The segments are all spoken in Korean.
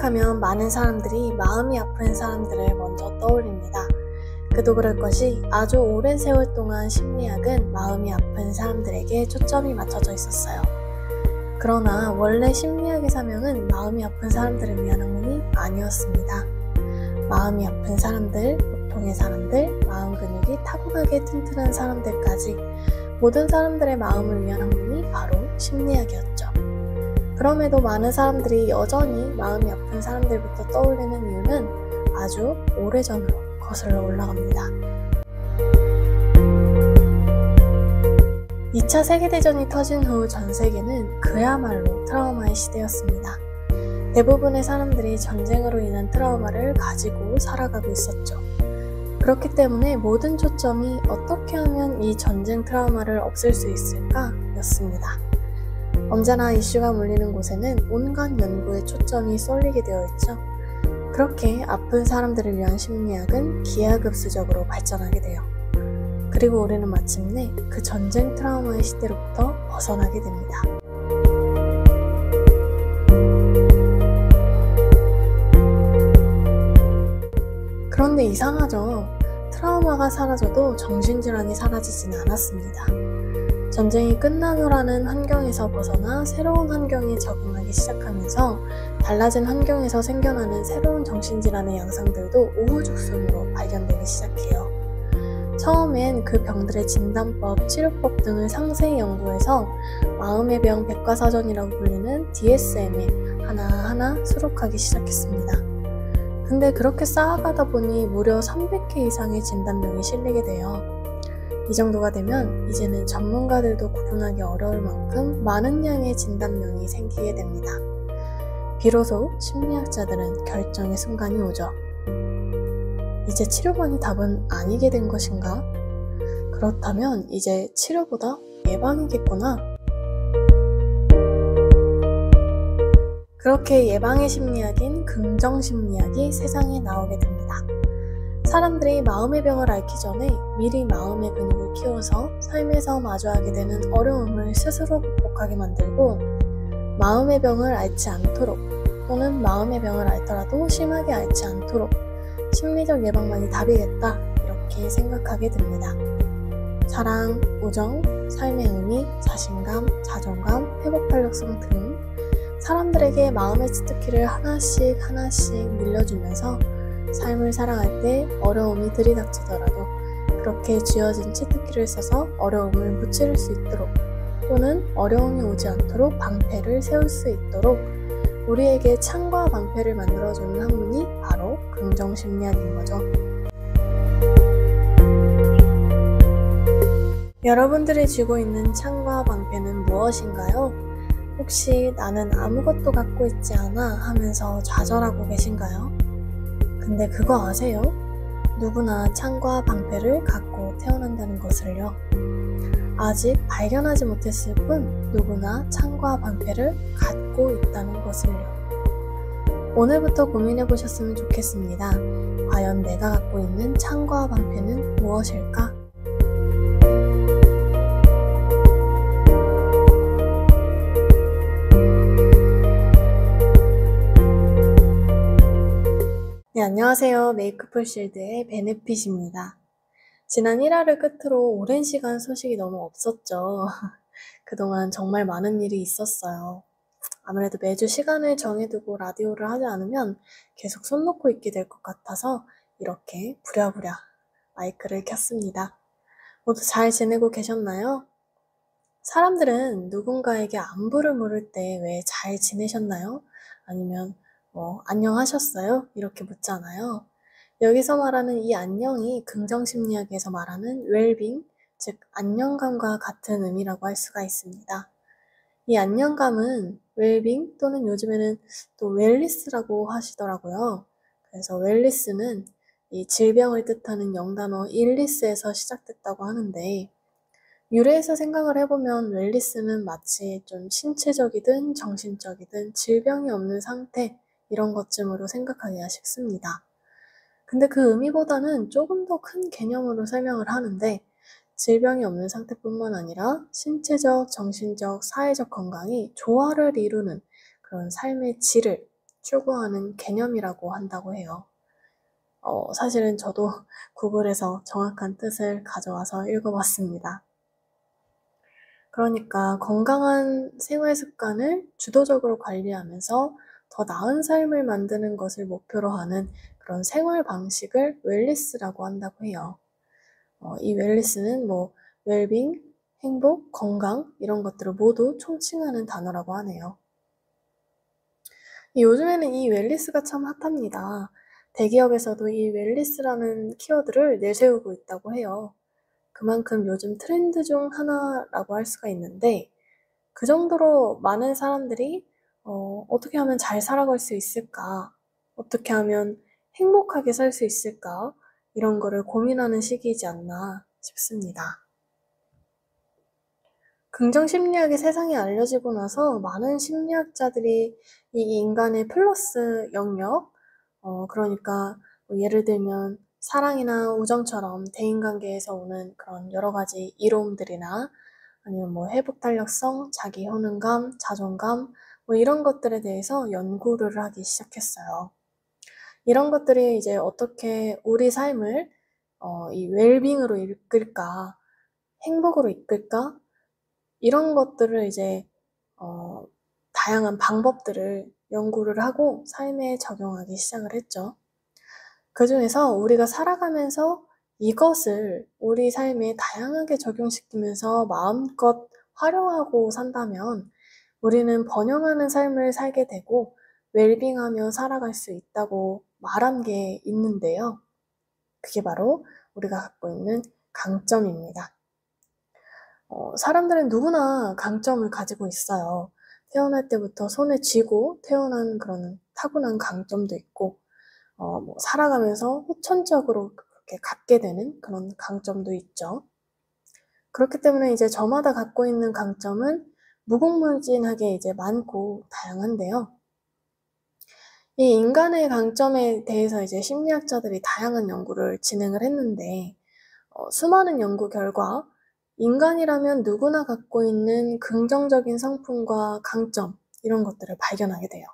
심리학하면 많은 사람들이 마음이 아픈 사람들을 먼저 떠올립니다. 그도 그럴 것이 아주 오랜 세월 동안 심리학은 마음이 아픈 사람들에게 초점이 맞춰져 있었어요. 그러나 원래 심리학의 사명은 마음이 아픈 사람들을 위한 학문이 아니었습니다. 마음이 아픈 사람들, 보통의 사람들, 마음 근육이 타고나게 튼튼한 사람들까지 모든 사람들의 마음을 위한 학문이 바로 심리학이었죠. 그럼에도 많은 사람들이 여전히 마음이 아픈 사람들부터 떠올리는 이유는 아주 오래전으로 거슬러 올라갑니다. 2차 세계대전이 터진 후 전 세계는 그야말로 트라우마의 시대였습니다. 대부분의 사람들이 전쟁으로 인한 트라우마를 가지고 살아가고 있었죠. 그렇기 때문에 모든 초점이 어떻게 하면 이 전쟁 트라우마를 없앨 수 있을까 였습니다. 언제나 이슈가 몰리는 곳에는 온갖 연구의 초점이 쏠리게 되어 있죠. 그렇게 아픈 사람들을 위한 심리학은 기하급수적으로 발전하게 돼요. 그리고 우리는 마침내 그 전쟁 트라우마의 시대로부터 벗어나게 됩니다. 그런데 이상하죠? 트라우마가 사라져도 정신질환이 사라지진 않았습니다. 전쟁이 끝난 후라는 환경에서 벗어나 새로운 환경에 적응하기 시작하면서 달라진 환경에서 생겨나는 새로운 정신질환의 양상들도 우후죽순으로 발견되기 시작해요. 처음엔 그 병들의 진단법, 치료법 등을 상세히 연구해서 마음의 병 백과사전이라고 불리는 DSM에 하나하나 수록하기 시작했습니다. 근데 그렇게 쌓아가다 보니 무려 300개 이상의 진단명이 실리게 돼요. 이 정도가 되면 이제는 전문가들도 구분하기 어려울 만큼 많은 양의 진단명이 생기게 됩니다. 비로소 심리학자들은 결정의 순간이 오죠. 이제 치료만이 답은 아니게 된 것인가? 그렇다면 이제 치료보다 예방이겠구나. 그렇게 예방의 심리학인 긍정심리학이 세상에 나오게 됩니다. 사람들이 마음의 병을 앓기 전에 미리 마음의 근육을 키워서 삶에서 마주하게 되는 어려움을 스스로 극복하게 만들고 마음의 병을 앓지 않도록 또는 마음의 병을 앓더라도 심하게 앓지 않도록 심리적 예방만이 답이겠다 이렇게 생각하게 됩니다. 사랑, 우정, 삶의 의미, 자신감, 자존감, 회복 탄력성 등 사람들에게 마음의 치트키를 하나씩 늘려주면서 삶을 살아갈 때 어려움이 들이닥치더라도 그렇게 쥐어진 치트키를 써서 어려움을 무찌를 수 있도록 또는 어려움이 오지 않도록 방패를 세울 수 있도록 우리에게 창과 방패를 만들어주는 학문이 바로 긍정심리학인 거죠. 여러분들이 쥐고 있는 창과 방패는 무엇인가요? 혹시 나는 아무것도 갖고 있지 않아 하면서 좌절하고 계신가요? 근데 그거 아세요? 누구나 창과 방패를 갖고 태어난다는 것을요. 아직 발견하지 못했을 뿐 누구나 창과 방패를 갖고 있다는 것을요. 오늘부터 고민해 보셨으면 좋겠습니다. 과연 내가 갖고 있는 창과 방패는 무엇일까? 네, 안녕하세요. 메이크풀 실드의 베네핏입니다. 지난 1화를 끝으로 오랜 시간 소식이 너무 없었죠. 그동안 정말 많은 일이 있었어요. 아무래도 매주 시간을 정해두고 라디오를 하지 않으면 계속 손 놓고 있게 될 것 같아서 이렇게 부랴부랴 마이크를 켰습니다. 모두 잘 지내고 계셨나요? 사람들은 누군가에게 안부를 물을 때 왜 잘 지내셨나요? 아니면 안녕하셨어요? 이렇게 묻잖아요. 여기서 말하는 이 안녕이 긍정심리학에서 말하는 웰빙, 즉 안녕감과 같은 의미라고 할 수가 있습니다. 이 안녕감은 웰빙 또는 요즘에는 또 웰리스라고 하시더라고요. 그래서 웰리스는 이 질병을 뜻하는 영단어 일리스에서 시작됐다고 하는데 유래에서 생각을 해보면 웰리스는 마치 좀 신체적이든 정신적이든 질병이 없는 상태 이런 것쯤으로 생각하기가 쉽습니다. 근데 그 의미보다는 조금 더 큰 개념으로 설명을 하는데 질병이 없는 상태뿐만 아니라 신체적, 정신적, 사회적 건강이 조화를 이루는 그런 삶의 질을 추구하는 개념이라고 한다고 해요. 사실은 저도 구글에서 정확한 뜻을 가져와서 읽어봤습니다. 그러니까 건강한 생활 습관을 주도적으로 관리하면서 더 나은 삶을 만드는 것을 목표로 하는 그런 생활 방식을 웰니스라고 한다고 해요. 이 웰니스는 웰빙, 행복, 건강 이런 것들을 모두 총칭하는 단어라고 하네요. 요즘에는 이 웰니스가 참 핫합니다. 대기업에서도 이 웰니스라는 키워드를 내세우고 있다고 해요. 그만큼 요즘 트렌드 중 하나라고 할 수가 있는데 그 정도로 많은 사람들이 어떻게 하면 잘 살아갈 수 있을까? 어떻게 하면 행복하게 살 수 있을까? 이런 거를 고민하는 시기이지 않나 싶습니다. 긍정심리학이 세상에 알려지고 나서 많은 심리학자들이 이 인간의 플러스 영역, 그러니까 예를 들면 사랑이나 우정처럼 대인관계에서 오는 그런 여러 가지 이로움들이나 아니면 회복 탄력성, 자기 효능감, 자존감 이런 것들에 대해서 연구를 하기 시작했어요. 이런 것들이 이제 어떻게 우리 삶을 이 웰빙으로 이끌까, 행복으로 이끌까 이런 것들을 이제 다양한 방법들을 연구를 하고 삶에 적용하기 시작을 했죠. 그중에서 우리가 살아가면서 이것을 우리 삶에 다양하게 적용시키면서 마음껏 활용하고 산다면 우리는 번영하는 삶을 살게 되고 웰빙하며 살아갈 수 있다고 말한 게 있는데요. 그게 바로 우리가 갖고 있는 강점입니다. 사람들은 누구나 강점을 가지고 있어요. 태어날 때부터 손에 쥐고 태어난 그런 타고난 강점도 있고 살아가면서 후천적으로 그렇게 갖게 되는 그런 강점도 있죠. 그렇기 때문에 이제 저마다 갖고 있는 강점은 무궁무진하게 이제 많고 다양한데요. 이 인간의 강점에 대해서 이제 심리학자들이 다양한 연구를 진행을 했는데, 수많은 연구 결과 인간이라면 누구나 갖고 있는 긍정적인 성품과 강점, 이런 것들을 발견하게 돼요.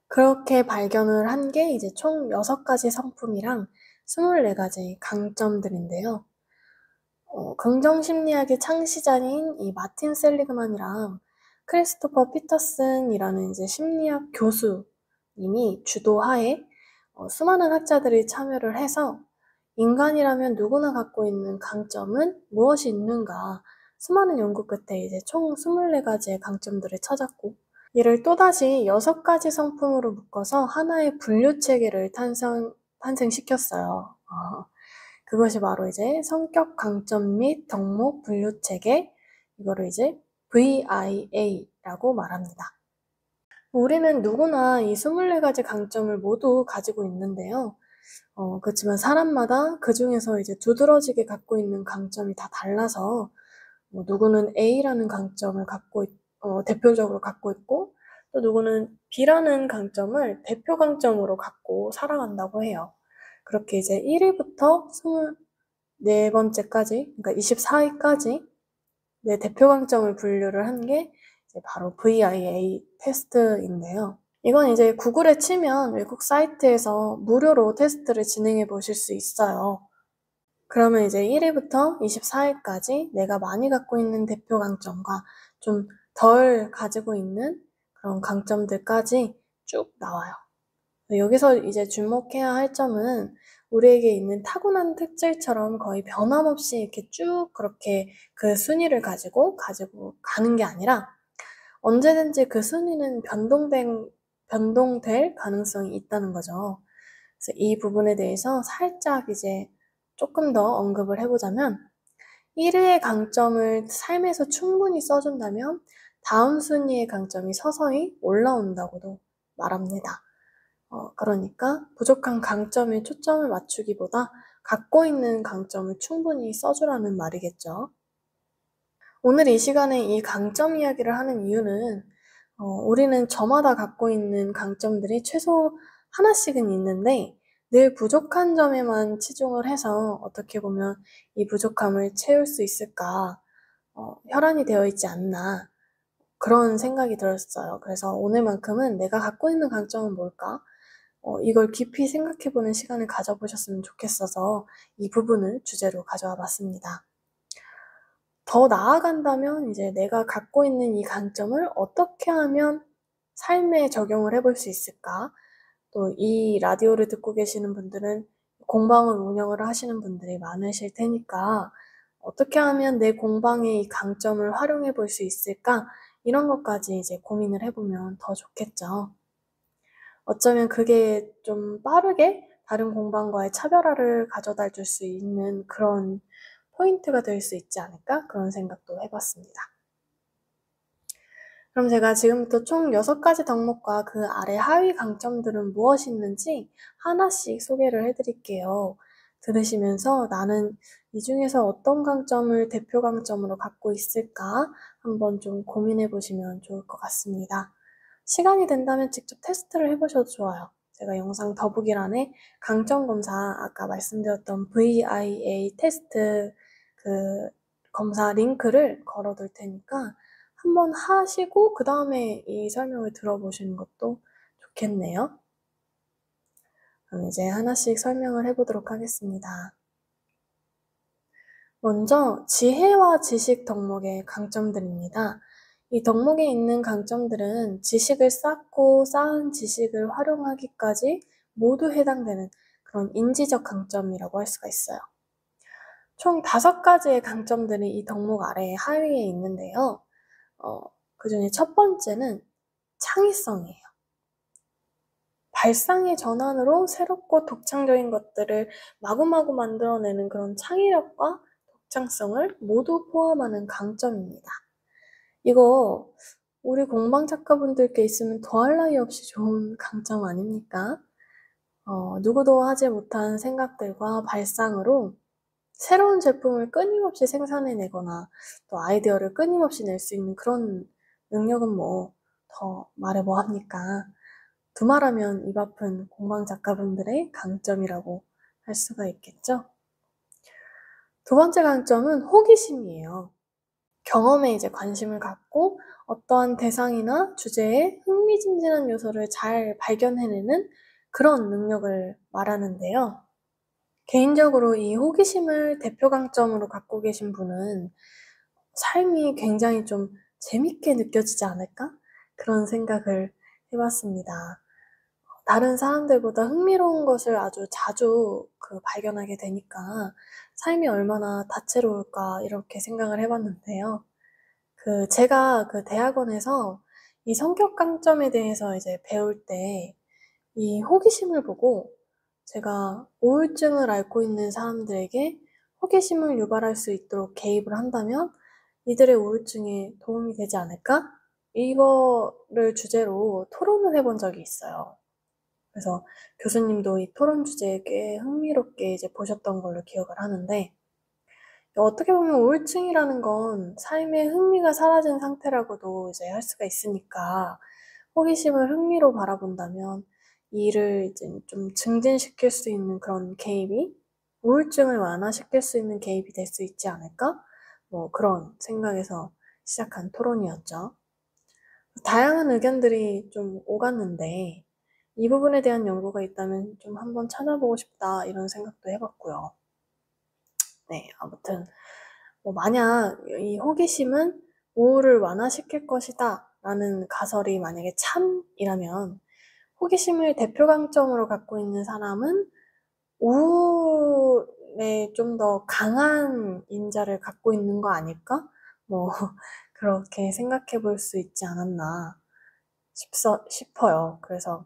그렇게 발견을 한 게 이제 총 6가지 성품이랑 24가지 강점들인데요. 긍정심리학의 창시자인 이 마틴 셀리그만이랑 크리스토퍼 피터슨이라는 이제 심리학 교수님이 주도하에 수많은 학자들이 참여를 해서 인간이라면 누구나 갖고 있는 강점은 무엇이 있는가 수많은 연구 끝에 이제 총 24가지의 강점들을 찾았고 이를 또다시 6가지 성품으로 묶어서 하나의 분류체계를 탄생시켰어요. 그것이 바로 이제 성격 강점 및 덕목 분류체계, 이거를 이제 VIA라고 말합니다. 우리는 누구나 이 24가지 강점을 모두 가지고 있는데요. 그렇지만 사람마다 그 중에서 이제 두드러지게 갖고 있는 강점이 다 달라서 누구는 A라는 강점을 대표적으로 갖고 있고 또 누구는 B라는 강점을 대표 강점으로 갖고 살아간다고 해요. 그렇게 이제 1위부터 24번째까지, 그러니까 24위까지 네, 대표 강점을 분류를 한 게 바로 VIA 테스트인데요. 이건 이제 구글에 치면 외국 사이트에서 무료로 테스트를 진행해 보실 수 있어요. 그러면 이제 1위부터 24위까지 내가 많이 갖고 있는 대표 강점과 좀 덜 가지고 있는 그런 강점들까지 쭉 나와요. 여기서 이제 주목해야 할 점은 우리에게 있는 타고난 특질처럼 거의 변함없이 이렇게 쭉 그렇게 그 순위를 가지고 가는 게 아니라 언제든지 그 순위는 변동될 가능성이 있다는 거죠. 그래서 이 부분에 대해서 살짝 이제 조금 더 언급을 해보자면 1위의 강점을 삶에서 충분히 써준다면 다음 순위의 강점이 서서히 올라온다고도 말합니다. 그러니까 부족한 강점에 초점을 맞추기보다 갖고 있는 강점을 충분히 써주라는 말이겠죠. 오늘 이 시간에 이 강점 이야기를 하는 이유는 우리는 저마다 갖고 있는 강점들이 최소 하나씩은 있는데 늘 부족한 점에만 치중을 해서 어떻게 보면 이 부족함을 채울 수 있을까 혈안이 되어 있지 않나 그런 생각이 들었어요. 그래서 오늘만큼은 내가 갖고 있는 강점은 뭘까? 이걸 깊이 생각해보는 시간을 가져보셨으면 좋겠어서 이 부분을 주제로 가져와 봤습니다. 더 나아간다면 이제 내가 갖고 있는 이 강점을 어떻게 하면 삶에 적용을 해볼 수 있을까? 또 이 라디오를 듣고 계시는 분들은 공방을 운영을 하시는 분들이 많으실 테니까 어떻게 하면 내 공방의 이 강점을 활용해 볼 수 있을까? 이런 것까지 이제 고민을 해보면 더 좋겠죠. 어쩌면 그게 좀 빠르게 다른 공방과의 차별화를 가져다 줄 수 있는 그런 포인트가 될 수 있지 않을까? 그런 생각도 해봤습니다. 그럼 제가 지금부터 총 6가지 덕목과 그 아래 하위 강점들은 무엇이 있는지 하나씩 소개를 해드릴게요. 들으시면서 나는 이 중에서 어떤 강점을 대표 강점으로 갖고 있을까 한번 좀 고민해 보시면 좋을 것 같습니다. 시간이 된다면 직접 테스트를 해보셔도 좋아요. 제가 영상 더보기란에 강점 검사 아까 말씀드렸던 VIA 테스트 그 검사 링크를 걸어둘 테니까 한번 하시고 그 다음에 이 설명을 들어보시는 것도 좋겠네요. 그럼 이제 하나씩 설명을 해보도록 하겠습니다. 먼저 지혜와 지식 덕목의 강점들입니다. 이 덕목에 있는 강점들은 지식을 쌓고 쌓은 지식을 활용하기까지 모두 해당되는 그런 인지적 강점이라고 할 수가 있어요. 총 5가지의 강점들이 이 덕목 아래 하위에 있는데요. 그 중에 첫 번째는 창의성이에요. 발상의 전환으로 새롭고 독창적인 것들을 마구마구 만들어내는 그런 창의력과 독창성을 모두 포함하는 강점입니다. 이거 우리 공방 작가분들께 있으면 더할 나위 없이 좋은 강점 아닙니까? 누구도 하지 못한 생각들과 발상으로 새로운 제품을 끊임없이 생산해내거나 또 아이디어를 끊임없이 낼 수 있는 그런 능력은 뭐 더 말해 뭐합니까? 두말하면 입 아픈 공방 작가분들의 강점이라고 할 수가 있겠죠? 두 번째 강점은 호기심이에요. 경험에 이제 관심을 갖고 어떠한 대상이나 주제에 흥미진진한 요소를 잘 발견해내는 그런 능력을 말하는데요. 개인적으로 이 호기심을 대표 강점으로 갖고 계신 분은 삶이 굉장히 좀 재밌게 느껴지지 않을까? 그런 생각을 해봤습니다. 다른 사람들보다 흥미로운 것을 아주 자주 발견하게 되니까 삶이 얼마나 다채로울까 이렇게 생각을 해봤는데요. 제가 대학원에서 이 성격 강점에 대해서 이제 배울 때 이 호기심을 보고 제가 우울증을 앓고 있는 사람들에게 호기심을 유발할 수 있도록 개입을 한다면 이들의 우울증에 도움이 되지 않을까? 이거를 주제로 토론을 해본 적이 있어요. 그래서 교수님도 이 토론 주제에 꽤 흥미롭게 이제 보셨던 걸로 기억을 하는데, 어떻게 보면 우울증이라는 건 삶의 흥미가 사라진 상태라고도 이제 할 수가 있으니까, 호기심을 흥미로 바라본다면, 이 일을 이제 좀 증진시킬 수 있는 그런 개입이, 우울증을 완화시킬 수 있는 개입이 될 수 있지 않을까? 뭐 그런 생각에서 시작한 토론이었죠. 다양한 의견들이 좀 오갔는데, 이 부분에 대한 연구가 있다면 좀 한번 찾아보고 싶다 이런 생각도 해봤고요. 네, 아무튼 만약 이 호기심은 우울을 완화시킬 것이다 라는 가설이 만약에 참이라면 호기심을 대표 강점으로 갖고 있는 사람은 우울에 좀 더 강한 인자를 갖고 있는 거 아닐까? 뭐 그렇게 생각해 볼 수 있지 않았나 싶어요. 그래서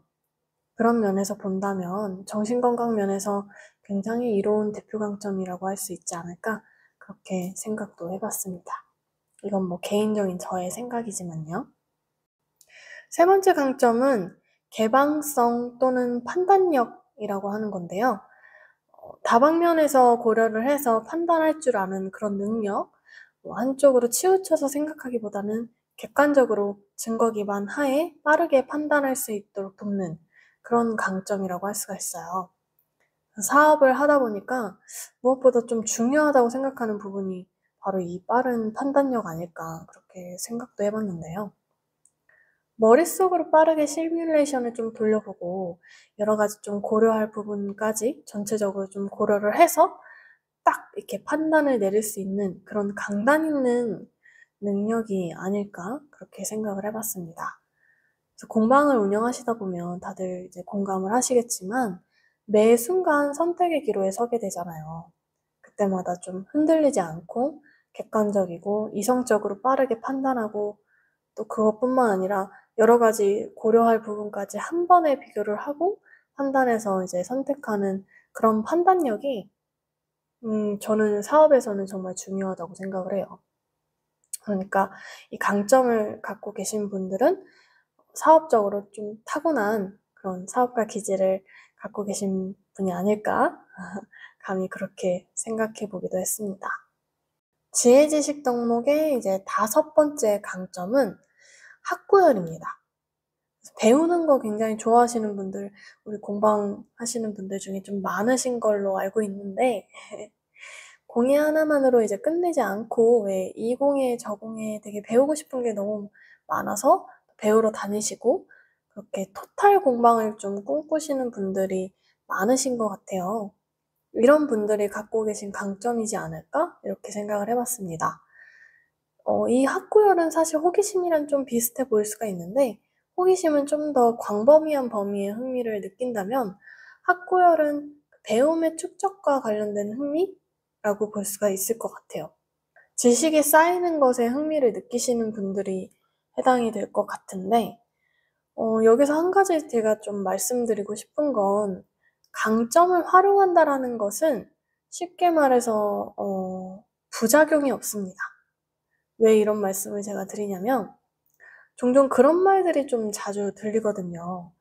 그런 면에서 본다면 정신건강 면에서 굉장히 이로운 대표 강점이라고 할 수 있지 않을까 그렇게 생각도 해봤습니다. 이건 뭐 개인적인 저의 생각이지만요. 세 번째 강점은 개방성 또는 판단력이라고 하는 건데요. 다방면에서 고려를 해서 판단할 줄 아는 그런 능력, 한쪽으로 치우쳐서 생각하기보다는 객관적으로 증거 기반 하에 빠르게 판단할 수 있도록 돕는 그런 강점이라고 할 수가 있어요. 사업을 하다 보니까 무엇보다 좀 중요하다고 생각하는 부분이 바로 이 빠른 판단력 아닐까 그렇게 생각도 해봤는데요. 머릿속으로 빠르게 시뮬레이션을 좀 돌려보고 여러 가지 좀 고려할 부분까지 전체적으로 좀 고려를 해서 딱 이렇게 판단을 내릴 수 있는 그런 강단 있는 능력이 아닐까 그렇게 생각을 해봤습니다. 그래서 공방을 운영하시다 보면 다들 이제 공감을 하시겠지만 매 순간 선택의 기로에 서게 되잖아요. 그때마다 좀 흔들리지 않고 객관적이고 이성적으로 빠르게 판단하고 또 그것뿐만 아니라 여러 가지 고려할 부분까지 한 번에 비교를 하고 판단해서 이제 선택하는 그런 판단력이 저는 사업에서는 정말 중요하다고 생각을 해요. 그러니까 이 강점을 갖고 계신 분들은 사업적으로 좀 타고난 그런 사업가 기질을 갖고 계신 분이 아닐까 감히 그렇게 생각해 보기도 했습니다. 지혜지식 덕목의 이제 5번째 강점은 학구열입니다. 배우는 거 굉장히 좋아하시는 분들, 우리 공방하시는 분들 중에 좀 많으신 걸로 알고 있는데 공예 하나만으로 이제 끝내지 않고 왜 이 공예 저 공예 되게 배우고 싶은 게 너무 많아서 배우러 다니시고 그렇게 토탈 공방을 좀 꿈꾸시는 분들이 많으신 것 같아요. 이런 분들이 갖고 계신 강점이지 않을까? 이렇게 생각을 해봤습니다. 이 학구열은 사실 호기심이랑 좀 비슷해 보일 수가 있는데 호기심은 좀 더 광범위한 범위의 흥미를 느낀다면 학구열은 배움의 축적과 관련된 흥미라고 볼 수가 있을 것 같아요. 지식이 쌓이는 것에 흥미를 느끼시는 분들이 해당이 될 것 같은데 여기서 한 가지 제가 좀 말씀드리고 싶은 건 강점을 활용한다라는 것은 쉽게 말해서 부작용이 없습니다. 왜 이런 말씀을 제가 드리냐면 종종 그런 말들이 좀 자주 들리거든요.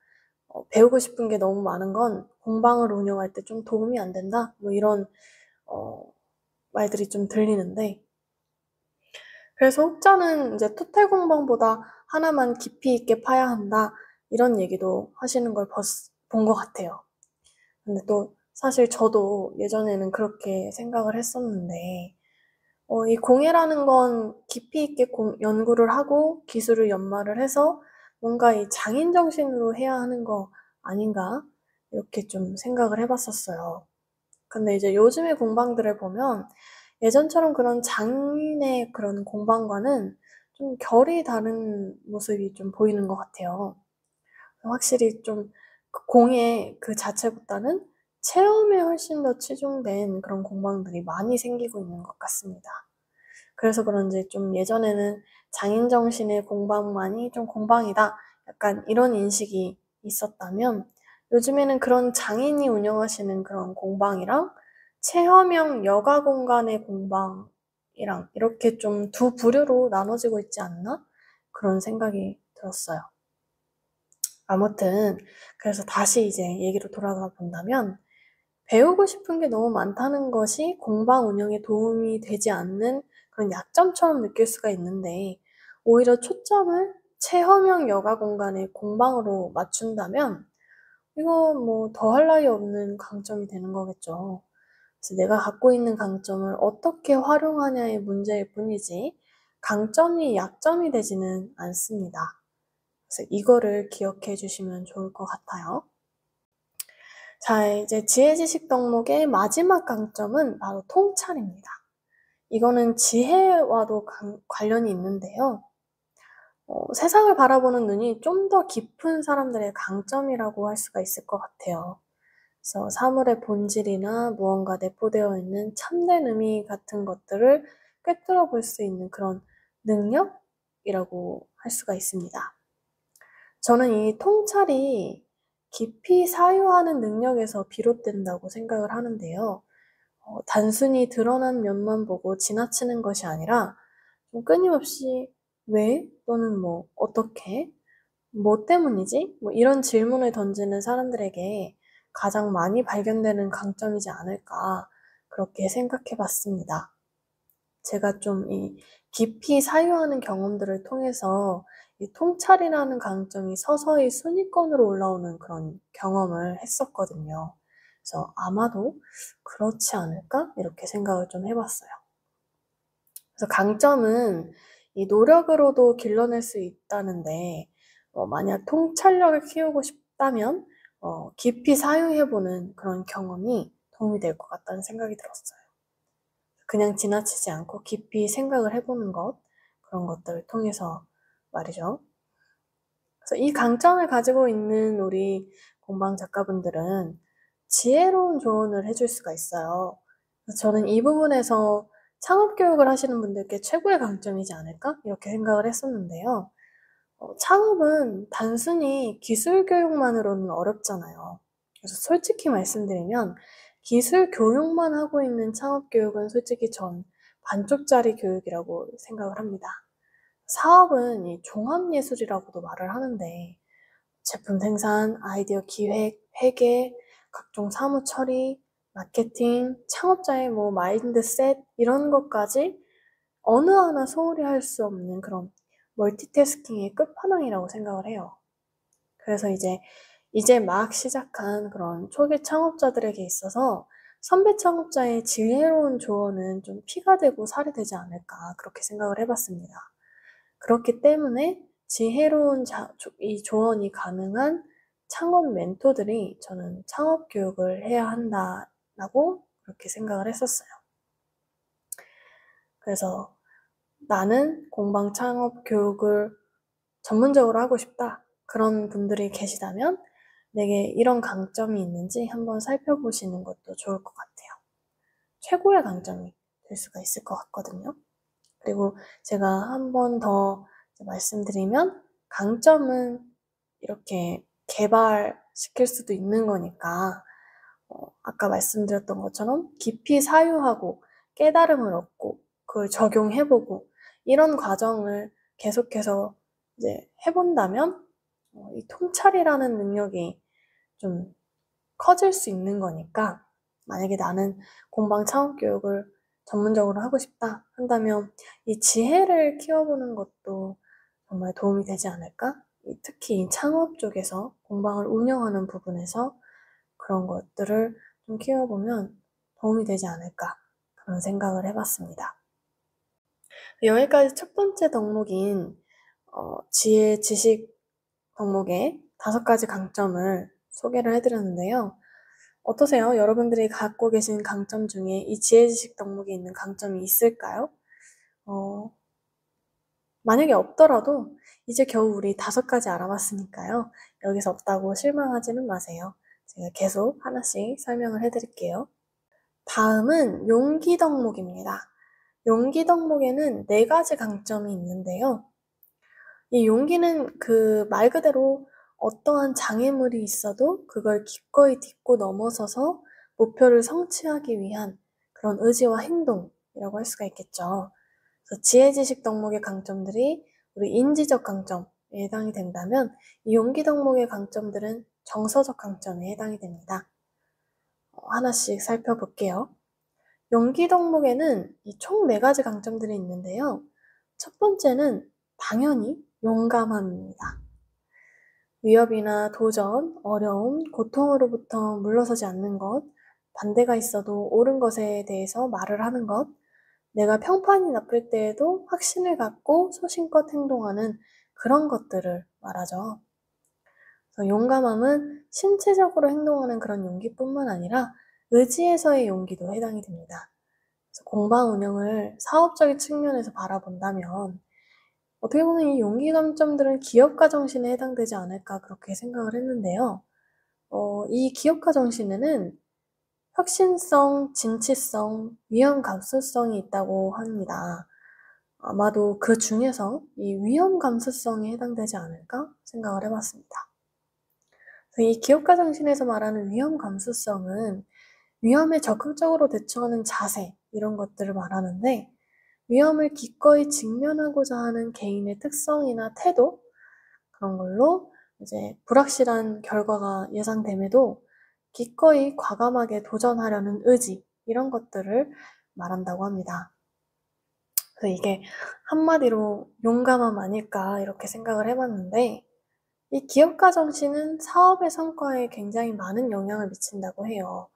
배우고 싶은 게 너무 많은 건 공방을 운영할 때 좀 도움이 안 된다? 뭐 이런 말들이 좀 들리는데 그래서 혹자는 이제 토탈 공방보다 하나만 깊이 있게 파야 한다 이런 얘기도 하시는 걸 본 것 같아요. 근데 또 사실 저도 예전에는 그렇게 생각을 했었는데 이 공예라는 건 깊이 있게 연구를 하고 기술을 연마를 해서 뭔가 이 장인 정신으로 해야 하는 거 아닌가 이렇게 좀 생각을 해봤었어요. 근데 이제 요즘의 공방들을 보면 예전처럼 그런 장인의 그런 공방과는 좀 결이 다른 모습이 좀 보이는 것 같아요. 확실히 좀 공예 그 자체보다는 체험에 훨씬 더 치중된 그런 공방들이 많이 생기고 있는 것 같습니다. 그래서 그런지 좀 예전에는 장인 정신의 공방만이 좀 공방이다. 약간 이런 인식이 있었다면 요즘에는 그런 장인이 운영하시는 그런 공방이랑 체험형 여가 공간의 공방이랑 이렇게 좀 두 부류로 나눠지고 있지 않나? 그런 생각이 들었어요. 아무튼 그래서 다시 이제 얘기로 돌아가 본다면 배우고 싶은 게 너무 많다는 것이 공방 운영에 도움이 되지 않는 그런 약점처럼 느낄 수가 있는데 오히려 초점을 체험형 여가 공간의 공방으로 맞춘다면 이거 뭐 더할 나위 없는 강점이 되는 거겠죠. 그래서 내가 갖고 있는 강점을 어떻게 활용하냐의 문제일 뿐이지 강점이 약점이 되지는 않습니다. 그래서 이거를 기억해 주시면 좋을 것 같아요. 자, 이제 지혜지식 덕목의 마지막 강점은 바로 통찰입니다. 이거는 지혜와도 관련이 있는데요. 세상을 바라보는 눈이 좀 더 깊은 사람들의 강점이라고 할 수가 있을 것 같아요. 그래서 사물의 본질이나 무언가 내포되어 있는 참된 의미 같은 것들을 꿰뚫어 볼 수 있는 그런 능력이라고 할 수가 있습니다. 저는 이 통찰이 깊이 사유하는 능력에서 비롯된다고 생각을 하는데요. 단순히 드러난 면만 보고 지나치는 것이 아니라 좀 끊임없이 왜? 또는 뭐 어떻게? 뭐 때문이지? 뭐 이런 질문을 던지는 사람들에게 가장 많이 발견되는 강점이지 않을까 그렇게 생각해 봤습니다. 제가 좀 이 깊이 사유하는 경험들을 통해서 이 통찰이라는 강점이 서서히 순위권으로 올라오는 그런 경험을 했었거든요. 그래서 아마도 그렇지 않을까? 이렇게 생각을 좀 해봤어요. 그래서 강점은 이 노력으로도 길러낼 수 있다는데 만약 통찰력을 키우고 싶다면 깊이 사유해보는 그런 경험이 도움이 될 것 같다는 생각이 들었어요. 그냥 지나치지 않고 깊이 생각을 해보는 것, 그런 것들을 통해서 말이죠. 그래서 이 강점을 가지고 있는 우리 공방 작가분들은 지혜로운 조언을 해줄 수가 있어요. 그래서 저는 이 부분에서 창업교육을 하시는 분들께 최고의 강점이지 않을까? 이렇게 생각을 했었는데요. 창업은 단순히 기술 교육만으로는 어렵잖아요. 그래서 솔직히 말씀드리면 기술 교육만 하고 있는 창업 교육은 솔직히 전 반쪽짜리 교육이라고 생각을 합니다. 사업은 이 종합예술이라고도 말을 하는데 제품 생산, 아이디어 기획, 회계, 각종 사무 처리, 마케팅, 창업자의 마인드셋 이런 것까지 어느 하나 소홀히 할 수 없는 그런 멀티태스킹의 끝판왕이라고 생각을 해요. 그래서 이제 막 시작한 그런 초기 창업자들에게 있어서 선배 창업자의 지혜로운 조언은 좀 피가 되고 살이 되지 않을까 그렇게 생각을 해봤습니다. 그렇기 때문에 지혜로운 이 조언이 가능한 창업 멘토들이 저는 창업 교육을 해야 한다라고 그렇게 생각을 했었어요. 그래서 나는 공방 창업 교육을 전문적으로 하고 싶다. 그런 분들이 계시다면 내게 이런 강점이 있는지 한번 살펴보시는 것도 좋을 것 같아요. 최고의 강점이 될 수가 있을 것 같거든요. 그리고 제가 한 번 더 말씀드리면 강점은 이렇게 개발시킬 수도 있는 거니까 아까 말씀드렸던 것처럼 깊이 사유하고 깨달음을 얻고 그걸 적용해보고 이런 과정을 계속해서 이제 해본다면 이 통찰이라는 능력이 좀 커질 수 있는 거니까 만약에 나는 공방 창업 교육을 전문적으로 하고 싶다 한다면 이 지혜를 키워보는 것도 정말 도움이 되지 않을까? 특히 이 창업 쪽에서 공방을 운영하는 부분에서 그런 것들을 좀 키워보면 도움이 되지 않을까 그런 생각을 해봤습니다. 여기까지 첫 번째 덕목인 지혜, 지식 덕목의 5가지 강점을 소개를 해드렸는데요. 어떠세요? 여러분들이 갖고 계신 강점 중에 이 지혜, 지식 덕목에 있는 강점이 있을까요? 만약에 없더라도 이제 겨우 우리 5가지 알아봤으니까요. 여기서 없다고 실망하지는 마세요. 제가 계속 하나씩 설명을 해드릴게요. 다음은 용기 덕목입니다. 용기 덕목에는 4가지 강점이 있는데요. 이 용기는 그 말 그대로 어떠한 장애물이 있어도 그걸 기꺼이 딛고 넘어서서 목표를 성취하기 위한 그런 의지와 행동이라고 할 수가 있겠죠. 그래서 지혜지식 덕목의 강점들이 우리 인지적 강점에 해당이 된다면 이 용기 덕목의 강점들은 정서적 강점에 해당이 됩니다. 하나씩 살펴볼게요. 용기 덕목에는 총 4가지 강점들이 있는데요. 첫 번째는 당연히 용감함입니다. 위협이나 도전, 어려움, 고통으로부터 물러서지 않는 것, 반대가 있어도 옳은 것에 대해서 말을 하는 것, 내가 평판이 나쁠 때에도 확신을 갖고 소신껏 행동하는 그런 것들을 말하죠. 그래서 용감함은 신체적으로 행동하는 그런 용기뿐만 아니라 의지에서의 용기도 해당이 됩니다. 그래서 공방 운영을 사업적인 측면에서 바라본다면 어떻게 보면 이 용기 감점들은 기업가 정신에 해당되지 않을까 그렇게 생각을 했는데요. 이 기업가 정신에는 혁신성, 진취성, 위험 감수성이 있다고 합니다. 아마도 그 중에서 이 위험 감수성에 해당되지 않을까 생각을 해봤습니다. 이 기업가 정신에서 말하는 위험 감수성은 위험에 적극적으로 대처하는 자세 이런 것들을 말하는데 위험을 기꺼이 직면하고자 하는 개인의 특성이나 태도 그런 걸로 이제 불확실한 결과가 예상됨에도 기꺼이 과감하게 도전하려는 의지 이런 것들을 말한다고 합니다. 그래서 이게 한마디로 용감함 아닐까 이렇게 생각을 해봤는데 이 기업가 정신은 사업의 성과에 굉장히 많은 영향을 미친다고 해요.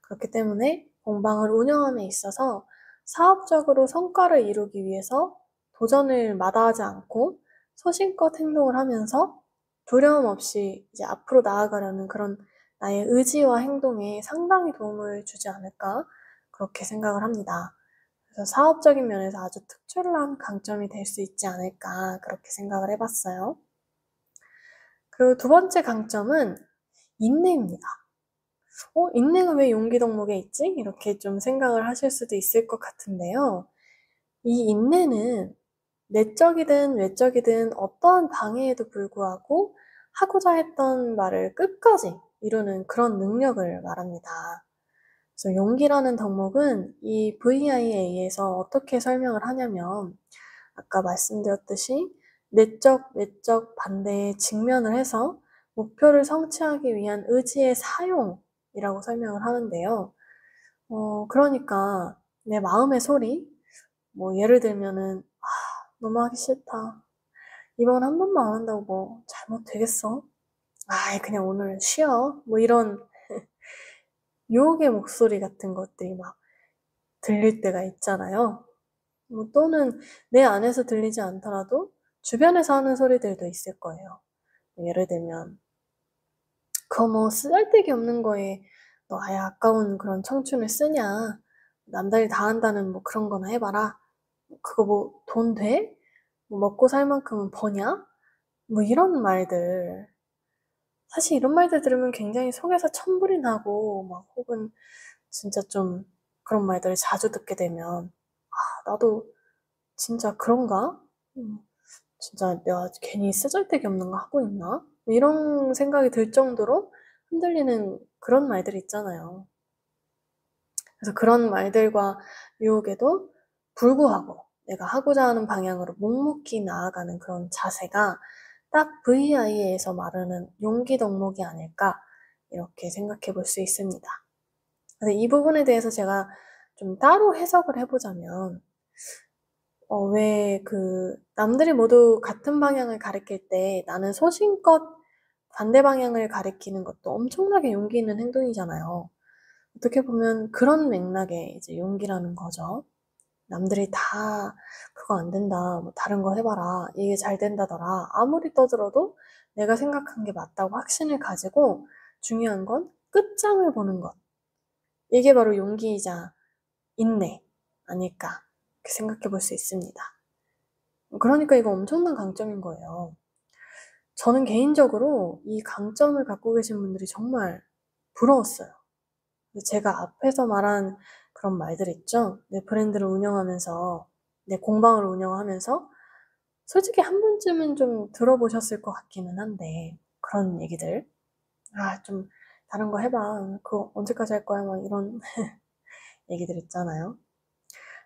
그렇기 때문에 공방을 운영함에 있어서 사업적으로 성과를 이루기 위해서 도전을 마다하지 않고 소신껏 행동을 하면서 두려움 없이 이제 앞으로 나아가려는 그런 나의 의지와 행동에 상당히 도움을 주지 않을까 그렇게 생각을 합니다. 그래서 사업적인 면에서 아주 특출난 강점이 될 수 있지 않을까 그렇게 생각을 해봤어요. 그리고 두 번째 강점은 인내입니다. 인내가 왜 용기 덕목에 있지? 이렇게 좀 생각을 하실 수도 있을 것 같은데요. 이 인내는 내적이든 외적이든 어떠한 방해에도 불구하고 하고자 했던 말을 끝까지 이루는 그런 능력을 말합니다. 그래서 용기라는 덕목은 이 VI에 의해서 어떻게 설명을 하냐면 아까 말씀드렸듯이 내적, 외적 반대에 직면을 해서 목표를 성취하기 위한 의지의 사용이라고 설명을 하는데요. 그러니까 내 마음의 소리, 뭐 예를 들면은 너무 하기 싫다. 이번 한 번만 안 한다고 뭐 잘못 되겠어? 그냥 오늘 쉬어. 뭐 이런 유혹의 목소리 같은 것들이 막 들릴 때가 있잖아요. 뭐 또는 내 안에서 들리지 않더라도 주변에서 하는 소리들도 있을 거예요. 예를 들면 그거 뭐 쓰잘데기 없는 거에 너 아예 아까운 그런 청춘을 쓰냐? 남들이 다 한다는 뭐 그런 거나 해봐라. 그거 뭐 돈 돼? 뭐 먹고 살 만큼은 버냐? 뭐 이런 말들. 사실 이런 말들 들으면 굉장히 속에서 천불이 나고 막 혹은 진짜 좀 그런 말들을 자주 듣게 되면 나도 진짜 그런가? 진짜 내가 괜히 쓰잘데기 없는 거 하고 있나? 이런 생각이 들 정도로 흔들리는 그런 말들 있잖아요. 그래서 그런 말들과 유혹에도 불구하고 내가 하고자 하는 방향으로 묵묵히 나아가는 그런 자세가 딱 VI에서 말하는 용기 덕목이 아닐까 이렇게 생각해 볼 수 있습니다. 그래서 이 부분에 대해서 제가 좀 따로 해석을 해보자면 왜 남들이 모두 같은 방향을 가리킬 때 나는 소신껏 반대 방향을 가리키는 것도 엄청나게 용기 있는 행동이잖아요. 어떻게 보면 그런 맥락의 이제 용기라는 거죠. 남들이 다 그거 안 된다, 뭐 다른 거 해봐라, 이게 잘 된다더라. 아무리 떠들어도 내가 생각한 게 맞다고 확신을 가지고 중요한 건 끝장을 보는 것. 이게 바로 용기이자 인내 아닐까 이렇게 생각해 볼 수 있습니다. 그러니까 이거 엄청난 강점인 거예요. 저는 개인적으로 이 강점을 갖고 계신 분들이 정말 부러웠어요. 제가 앞에서 말한 그런 말들 있죠? 내 브랜드를 운영하면서, 내 공방을 운영하면서, 솔직히 한 번쯤은 좀 들어보셨을 것 같기는 한데, 그런 얘기들. 좀 다른 거 해봐. 그거 언제까지 할 거야? 막 이런 얘기들 있잖아요.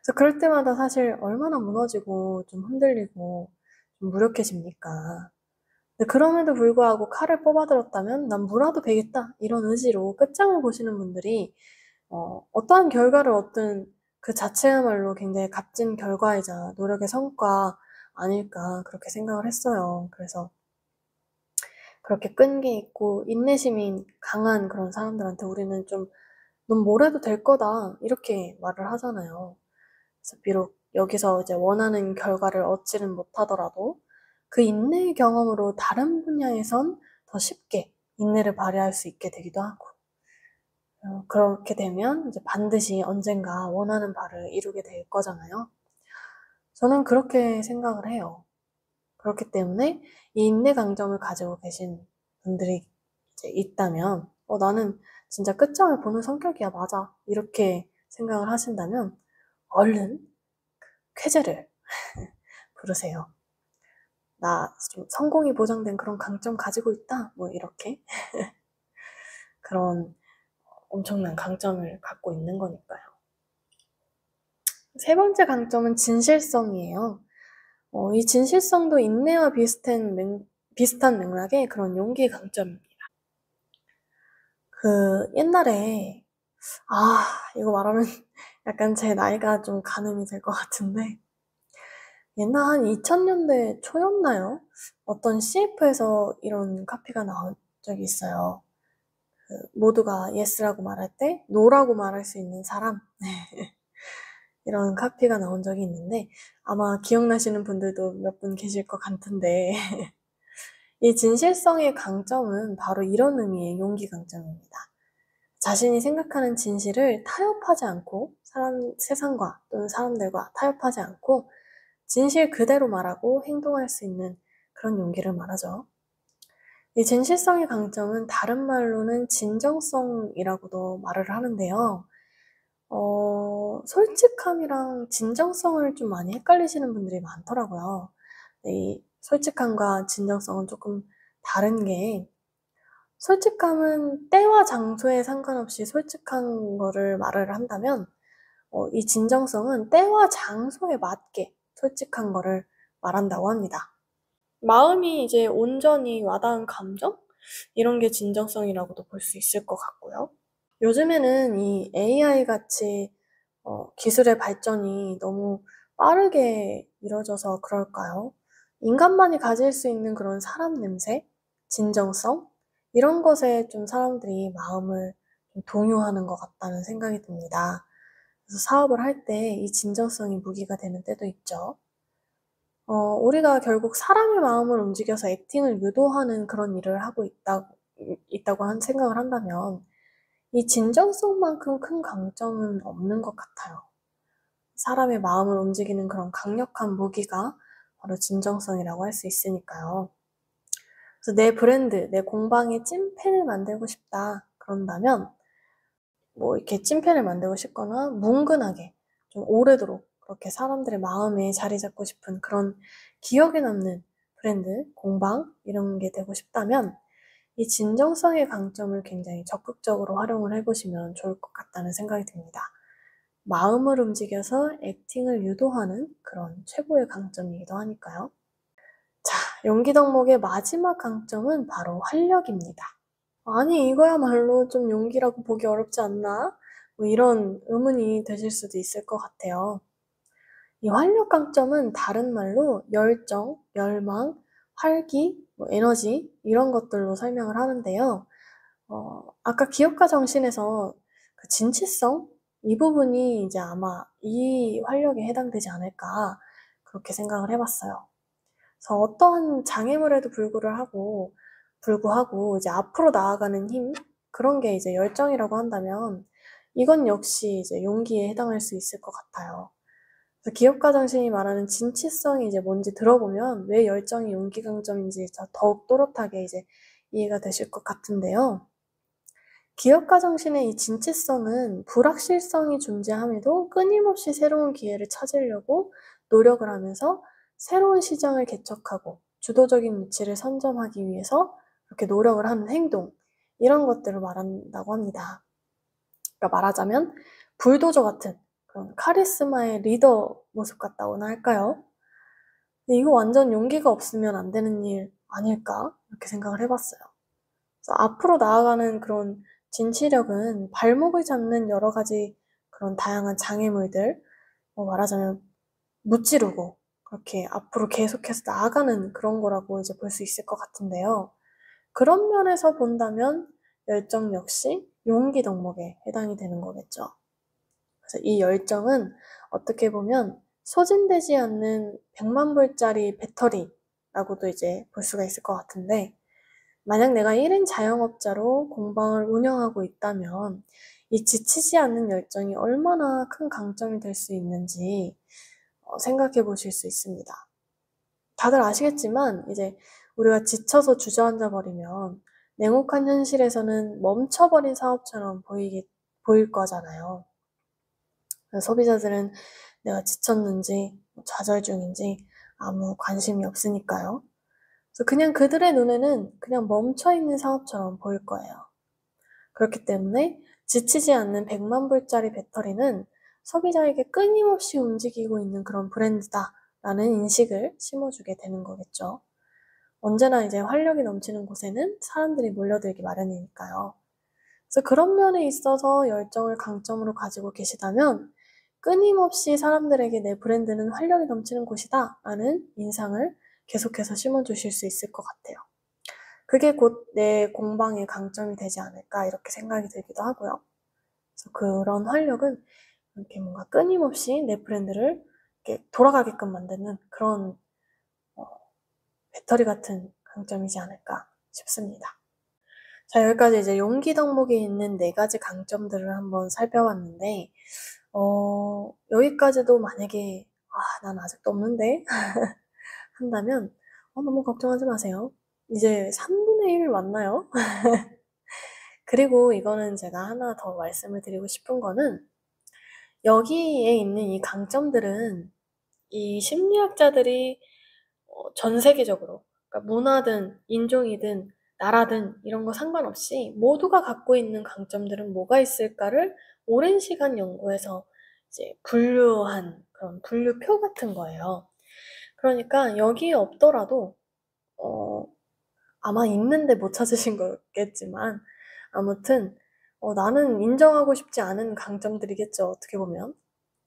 그래서 그럴 때마다 사실 얼마나 무너지고 좀 흔들리고 좀 무력해집니까? 근데 그럼에도 불구하고 칼을 뽑아들었다면 난 무라도 베겠다 이런 의지로 끝장을 보시는 분들이 어떠한 결과를 얻든 그 자체야말로 굉장히 값진 결과이자 노력의 성과 아닐까 그렇게 생각을 했어요. 그래서 그렇게 끈기 있고 인내심이 강한 그런 사람들한테 우리는 좀 넌 뭘 해도 될 거다 이렇게 말을 하잖아요. 그래서 비록 여기서 이제 원하는 결과를 얻지는 못하더라도 그 인내의 경험으로 다른 분야에선 더 쉽게 인내를 발휘할 수 있게 되기도 하고 그렇게 되면 이제 반드시 언젠가 원하는 바를 이루게 될 거잖아요. 저는 그렇게 생각을 해요. 그렇기 때문에 이 인내 강점을 가지고 계신 분들이 이제 있다면 나는 진짜 끝장을 보는 성격이야, 맞아. 이렇게 생각을 하신다면 얼른 쾌재를 부르세요. 나 좀 성공이 보장된 그런 강점 가지고 있다? 뭐 이렇게 그런 엄청난 강점을 갖고 있는 거니까요. 세 번째 강점은 진실성이에요. 이 진실성도 인내와 비슷한 맥락의 그런 용기 강점입니다. 옛날에, 이거 말하면 약간 제 나이가 좀 가늠이 될 것 같은데, 옛날 한 2000년대 초였나요? 어떤 CF에서 이런 카피가 나온 적이 있어요. 모두가 yes라고 말할 때 no라고 말할 수 있는 사람. 이런 카피가 나온 적이 있는데 아마 기억나시는 분들도 몇 분 계실 것 같은데 이 진실성의 강점은 바로 이런 의미의 용기 강점입니다. 자신이 생각하는 진실을 타협하지 않고 세상과 또는 사람들과 타협하지 않고 진실 그대로 말하고 행동할 수 있는 그런 용기를 말하죠. 이 진실성의 강점은 다른 말로는 진정성이라고도 말을 하는데요. 솔직함이랑 진정성을 좀 많이 헷갈리시는 분들이 많더라고요. 이 솔직함과 진정성은 조금 다른 게, 솔직함은 때와 장소에 상관없이 솔직한 거를 말을 한다면, 이 진정성은 때와 장소에 맞게 솔직한 거를 말한다고 합니다. 마음이 이제 온전히 와닿은 감정? 이런 게 진정성이라고도 볼 수 있을 것 같고요. 요즘에는 이 AI 같이 기술의 발전이 너무 빠르게 이뤄져서 그럴까요? 인간만이 가질 수 있는 그런 사람 냄새, 진정성, 이런 것에 좀 사람들이 마음을 좀 동요하는 것 같다는 생각이 듭니다. 그래서 사업을 할 때 이 진정성이 무기가 되는 때도 있죠. 우리가 결국 사람의 마음을 움직여서 액팅을 유도하는 그런 일을 하고 있다고 생각을 한다면, 이 진정성만큼 큰 강점은 없는 것 같아요. 사람의 마음을 움직이는 그런 강력한 무기가 바로 진정성이라고 할 수 있으니까요. 그래서 내 브랜드, 내 공방에 찐팬을 만들고 싶다. 그런다면, 뭐 이렇게 찐팬을 만들고 싶거나 뭉근하게 좀 오래도록 그렇게 사람들의 마음에 자리 잡고 싶은 그런 기억에 남는 브랜드, 공방 이런 게 되고 싶다면 이 진정성의 강점을 굉장히 적극적으로 활용을 해보시면 좋을 것 같다는 생각이 듭니다. 마음을 움직여서 액팅을 유도하는 그런 최고의 강점이기도 하니까요. 자, 용기 덕목의 마지막 강점은 바로 활력입니다. 아니, 이거야말로 좀 용기라고 보기 어렵지 않나? 뭐 이런 의문이 드실 수도 있을 것 같아요. 이 활력 강점은 다른 말로 열정, 열망, 활기, 뭐 에너지 이런 것들로 설명을 하는데요. 아까 기업가 정신에서 그 진취성? 이 부분이 이제 아마 이 활력에 해당되지 않을까 그렇게 생각을 해봤어요. 그래서 어떠한 장애물에도 불구하고 이제 앞으로 나아가는 힘? 그런 게 이제 열정이라고 한다면 이건 역시 이제 용기에 해당할 수 있을 것 같아요. 그래서 기업가 정신이 말하는 진취성이 이제 뭔지 들어보면 왜 열정이 용기 강점인지 더욱 또렷하게 이제 이해가 되실 것 같은데요. 기업가 정신의 이 진취성은 불확실성이 존재함에도 끊임없이 새로운 기회를 찾으려고 노력을 하면서 새로운 시장을 개척하고 주도적인 위치를 선점하기 위해서 그렇게 노력을 하는 행동, 이런 것들을 말한다고 합니다. 그러니까 말하자면 불도저 같은 그런 카리스마의 리더 모습 같다고나 할까요? 근데 이거 완전 용기가 없으면 안 되는 일 아닐까? 이렇게 생각을 해봤어요. 그래서 앞으로 나아가는 그런 진취력은 발목을 잡는 여러 가지 그런 다양한 장애물들, 말하자면 무찌르고 그렇게 앞으로 계속해서 나아가는 그런 거라고 이제 볼 수 있을 것 같은데요. 그런 면에서 본다면 열정 역시 용기 덕목에 해당이 되는 거겠죠. 그래서 이 열정은 어떻게 보면 소진되지 않는 100만 불짜리 배터리라고도 이제 볼 수가 있을 것 같은데, 만약 내가 1인 자영업자로 공방을 운영하고 있다면 이 지치지 않는 열정이 얼마나 큰 강점이 될 수 있는지 생각해 보실 수 있습니다. 다들 아시겠지만 이제 우리가 지쳐서 주저앉아 버리면 냉혹한 현실에서는 멈춰버린 사업처럼 보일 거잖아요. 소비자들은 내가 지쳤는지 좌절 중인지 아무 관심이 없으니까요. 그래서 그냥 그들의 눈에는 그냥 멈춰있는 사업처럼 보일 거예요. 그렇기 때문에 지치지 않는 100만 불짜리 배터리는 소비자에게 끊임없이 움직이고 있는 그런 브랜드다라는 인식을 심어주게 되는 거겠죠. 언제나 이제 활력이 넘치는 곳에는 사람들이 몰려들기 마련이니까요. 그래서 그런 면에 있어서 열정을 강점으로 가지고 계시다면 끊임없이 사람들에게 내 브랜드는 활력이 넘치는 곳이다 라는 인상을 계속해서 심어주실 수 있을 것 같아요. 그게 곧 내 공방의 강점이 되지 않을까 이렇게 생각이 들기도 하고요. 그래서 그런 활력은 이렇게 뭔가 끊임없이 내 브랜드를 이렇게 돌아가게끔 만드는 그런 배터리 같은 강점이지 않을까 싶습니다. 자, 여기까지 이제 용기 덕목이 있는 4가지 강점들을 한번 살펴봤는데, 여기까지도 만약에, 난 아직도 없는데? 한다면, 너무 걱정하지 마세요. 이제 3분의 1 맞나요? 그리고 이거는 제가 하나 더 말씀을 드리고 싶은 거는, 여기에 있는 이 강점들은 이 심리학자들이 전 세계적으로, 그러니까 문화든 인종이든 나라든 이런 거 상관없이 모두가 갖고 있는 강점들은 뭐가 있을까를 오랜 시간 연구해서 이제 분류한 그런 분류표 같은 거예요. 그러니까 여기에 없더라도 아마 있는데 못 찾으신 거겠지만 아무튼 나는 인정하고 싶지 않은 강점들이겠죠, 어떻게 보면.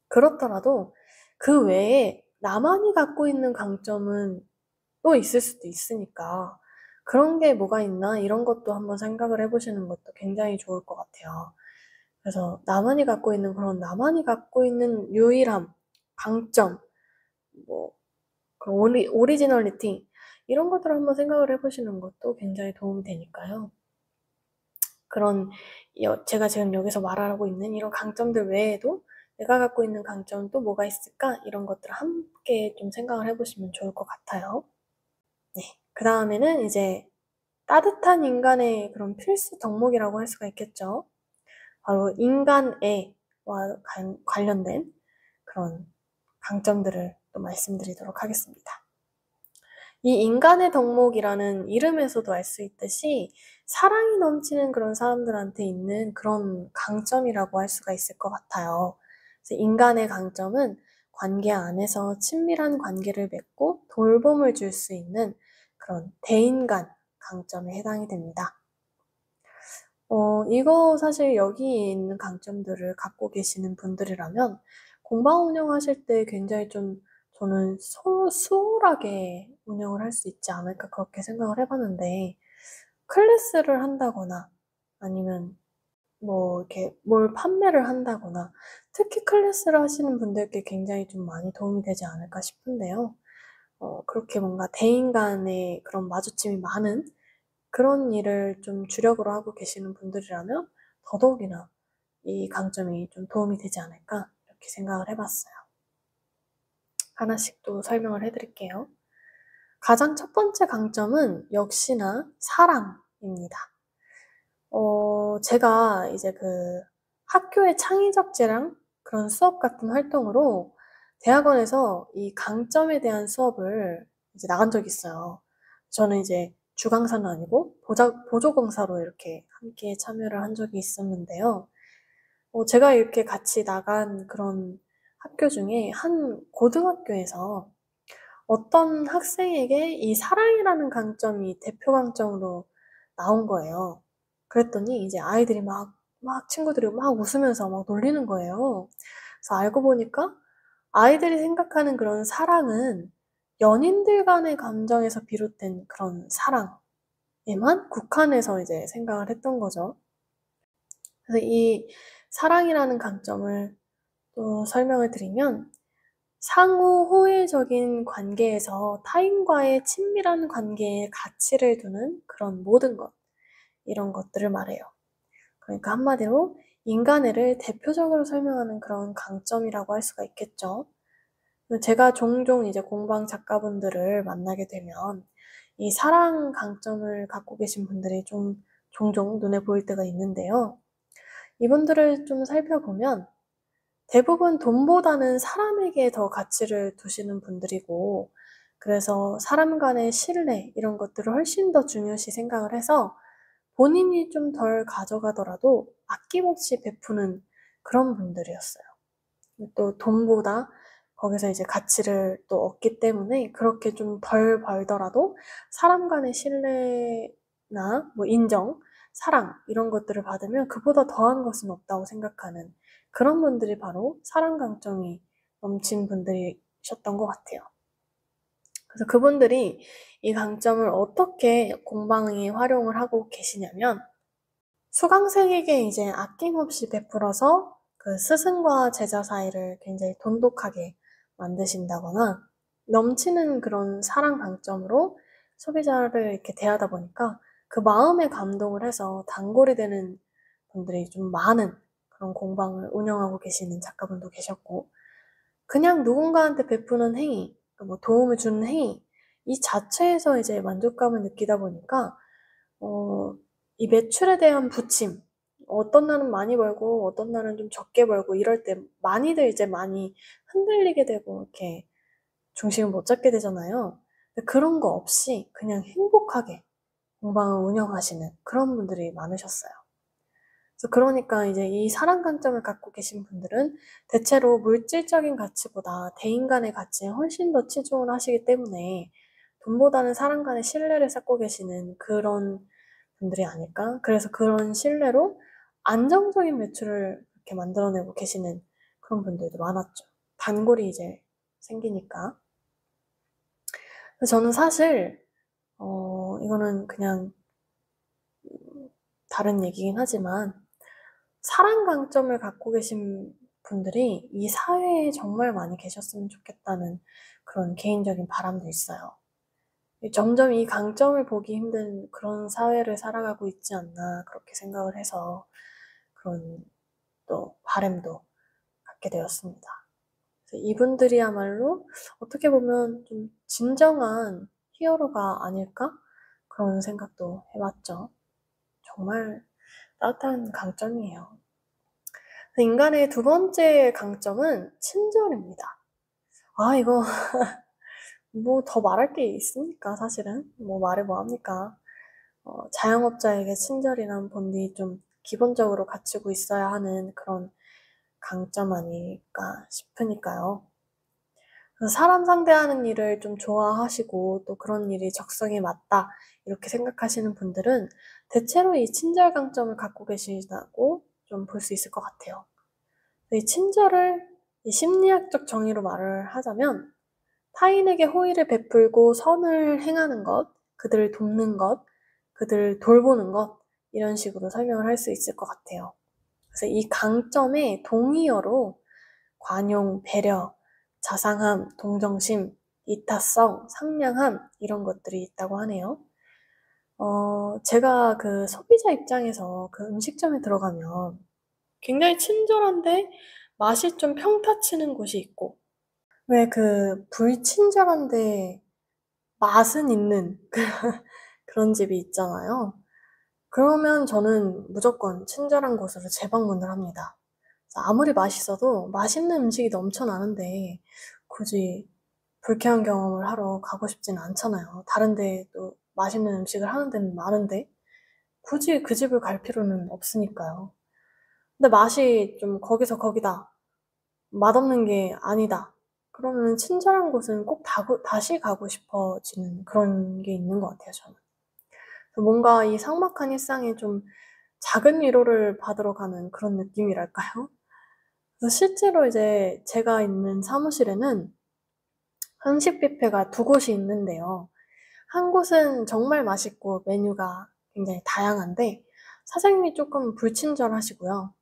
그렇더라도 그 외에 나만이 갖고 있는 강점은 또 있을 수도 있으니까 그런 게 뭐가 있나 이런 것도 한번 생각을 해보시는 것도 굉장히 좋을 것 같아요. 그래서 나만이 갖고 있는 그런 나만이 갖고 있는 유일함, 강점, 뭐 그런 오리지널리티 이런 것들을 한번 생각을 해보시는 것도 굉장히 도움이 되니까요. 그런 제가 지금 여기서 말하고 있는 이런 강점들 외에도 내가 갖고 있는 강점은 또 뭐가 있을까? 이런 것들을 함께 좀 생각을 해보시면 좋을 것 같아요. 네, 그 다음에는 이제 따뜻한 인간의 그런 필수 덕목이라고 할 수가 있겠죠. 바로 인간애와 관련된 그런 강점들을 또 말씀드리도록 하겠습니다. 이 인간의 덕목이라는 이름에서도 알 수 있듯이 사랑이 넘치는 그런 사람들한테 있는 그런 강점이라고 할 수가 있을 것 같아요. 그래서 인간의 강점은 관계 안에서 친밀한 관계를 맺고 돌봄을 줄 수 있는 그런 대인간 강점에 해당이 됩니다. 이거 사실 여기 있는 강점들을 갖고 계시는 분들이라면 공방 운영하실 때 굉장히 좀 저는 수월하게 운영을 할 수 있지 않을까 그렇게 생각을 해봤는데 클래스를 한다거나 아니면 뭐 이렇게 뭘 판매를 한다거나 특히 클래스를 하시는 분들께 굉장히 좀 많이 도움이 되지 않을까 싶은데요. 그렇게 뭔가 대인 간의 그런 마주침이 많은 그런 일을 좀 주력으로 하고 계시는 분들이라면 더더욱이나 이 강점이 좀 도움이 되지 않을까 이렇게 생각을 해봤어요. 하나씩 또 설명을 해드릴게요. 가장 첫 번째 강점은 역시나 사랑입니다. 제가 이제 그 학교의 창의적 재량 그런 수업 같은 활동으로 대학원에서 이 강점에 대한 수업을 이제 나간 적이 있어요. 저는 이제 주강사는 아니고 보조강사로 이렇게 함께 참여를 한 적이 있었는데요. 제가 이렇게 같이 나간 그런 학교 중에 한 고등학교에서 어떤 학생에게 이 사랑이라는 강점이 대표 강점으로 나온 거예요. 그랬더니 이제 아이들이 막 친구들이 막 웃으면서 막 놀리는 거예요. 그래서 알고 보니까 아이들이 생각하는 그런 사랑은 연인들 간의 감정에서 비롯된 그런 사랑에만 국한해서 이제 생각을 했던 거죠. 그래서 이 사랑이라는 강점을 또 설명을 드리면 상호 호혜적인 관계에서 타인과의 친밀한 관계에 가치를 두는 그런 모든 것, 이런 것들을 말해요. 그러니까 한마디로 인간애를 대표적으로 설명하는 그런 강점이라고 할 수가 있겠죠. 제가 종종 이제 공방 작가분들을 만나게 되면 이 사랑 강점을 갖고 계신 분들이 좀 종종 눈에 보일 때가 있는데요. 이분들을 좀 살펴보면 대부분 돈보다는 사람에게 더 가치를 두시는 분들이고, 그래서 사람 간의 신뢰 이런 것들을 훨씬 더 중요시 생각을 해서 본인이 좀 덜 가져가더라도 아낌없이 베푸는 그런 분들이었어요. 또 돈보다 거기서 이제 가치를 또 얻기 때문에 그렇게 좀 덜 벌더라도 사람 간의 신뢰나 뭐 인정, 사랑 이런 것들을 받으면 그보다 더한 것은 없다고 생각하는 그런 분들이 바로 사랑 강점이 넘친 분들이셨던 것 같아요. 그래서 그분들이 이 강점을 어떻게 공방에 활용을 하고 계시냐면 수강생에게 이제 아낌없이 베풀어서 그 스승과 제자 사이를 굉장히 돈독하게 만드신다거나 넘치는 그런 사랑 강점으로 소비자를 이렇게 대하다 보니까 그 마음에 감동을 해서 단골이 되는 분들이 좀 많은 그런 공방을 운영하고 계시는 작가분도 계셨고, 그냥 누군가한테 베푸는 행위, 뭐 도움을 주는 행위, 이 자체에서 이제 만족감을 느끼다 보니까 이 매출에 대한 부침, 어떤 날은 많이 벌고 어떤 날은 좀 적게 벌고 이럴 때 많이들 이제 많이 흔들리게 되고 이렇게 중심을 못 잡게 되잖아요. 근데 그런 거 없이 그냥 행복하게 공방을 운영하시는 그런 분들이 많으셨어요. 그래서 그러니까 이제 이 사람 관점을 갖고 계신 분들은 대체로 물질적인 가치보다 대인 간의 가치에 훨씬 더 치중을 하시기 때문에 돈보다는 사람 간의 신뢰를 쌓고 계시는 그런 분들이 아닐까? 그래서 그런 신뢰로 안정적인 매출을 이렇게 만들어내고 계시는 그런 분들도 많았죠. 단골이 이제 생기니까. 그래서 저는 사실 이거는 그냥 다른 얘기긴 하지만 사람 강점을 갖고 계신 분들이 이 사회에 정말 많이 계셨으면 좋겠다는 그런 개인적인 바람도 있어요. 점점 이 강점을 보기 힘든 그런 사회를 살아가고 있지 않나 그렇게 생각을 해서 그런 또 바람도 갖게 되었습니다. 그래서 이분들이야말로 어떻게 보면 좀 진정한 히어로가 아닐까? 그런 생각도 해봤죠. 정말 따뜻한 강점이에요. 인간의 두 번째 강점은 친절입니다. 아, 이거 뭐 더 말할 게 있습니까, 사실은? 뭐 말해 뭐 합니까? 자영업자에게 친절이란 본디 좀 기본적으로 갖추고 있어야 하는 그런 강점 아닐까 싶으니까요. 그래서 사람 상대하는 일을 좀 좋아하시고 또 그런 일이 적성에 맞다 이렇게 생각하시는 분들은 대체로 이 친절 강점을 갖고 계시다고 좀 볼 수 있을 것 같아요. 이 친절을 이 심리학적 정의로 말을 하자면 타인에게 호의를 베풀고 선을 행하는 것, 그들을 돕는 것, 그들을 돌보는 것 이런 식으로 설명을 할 수 있을 것 같아요. 그래서 이 강점의 동의어로 관용, 배려, 자상함, 동정심, 이타성, 상냥함 이런 것들이 있다고 하네요. 제가 그 소비자 입장에서 그 음식점에 들어가면 굉장히 친절한데 맛이 좀 평타치는 곳이 있고, 왜 그 불친절한데 맛은 있는 그런 집이 있잖아요. 그러면 저는 무조건 친절한 곳으로 재방문을 합니다. 아무리 맛있어도 맛있는 음식이 넘쳐나는데 굳이 불쾌한 경험을 하러 가고 싶진 않잖아요. 다른 데 또 맛있는 음식을 하는 데는 많은데 굳이 그 집을 갈 필요는 없으니까요. 근데 맛이 좀 거기서 거기다. 맛없는 게 아니다. 그러면 친절한 곳은 꼭 다시 가고 싶어지는 그런 게 있는 것 같아요, 저는. 뭔가 이 삭막한 일상에 좀 작은 위로를 받으러 가는 그런 느낌이랄까요? 그래서 실제로 이제 제가 있는 사무실에는 한식 뷔페가 두 곳이 있는데요. 한 곳은 정말 맛있고 메뉴가 굉장히 다양한데 사장님이 조금 불친절하시고요.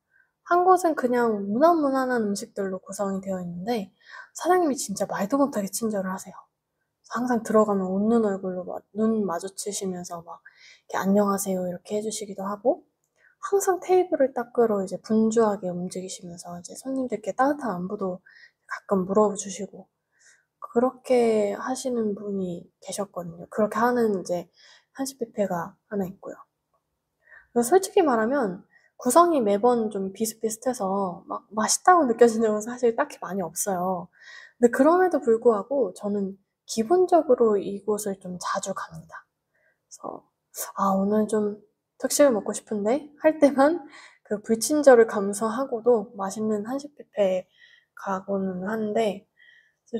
한 곳은 그냥 무난무난한 음식들로 구성이 되어 있는데 사장님이 진짜 말도 못하게 친절을 하세요. 항상 들어가면 웃는 얼굴로 막 눈 마주치시면서 막 이렇게 안녕하세요 이렇게 해주시기도 하고 항상 테이블을 닦으러 이제 분주하게 움직이시면서 이제 손님들께 따뜻한 안부도 가끔 물어주시고 그렇게 하시는 분이 계셨거든요. 그렇게 하는 이제 한식 뷔페가 하나 있고요. 그래서 솔직히 말하면 구성이 매번 좀 비슷비슷해서 막 맛있다고 느껴지는 건 사실 딱히 많이 없어요. 근데 그럼에도 불구하고 저는 기본적으로 이곳을 좀 자주 갑니다. 그래서 오늘 좀 특식을 먹고 싶은데 할 때만 그 불친절을 감수하고도 맛있는 한식 뷔페에 가고는 하는데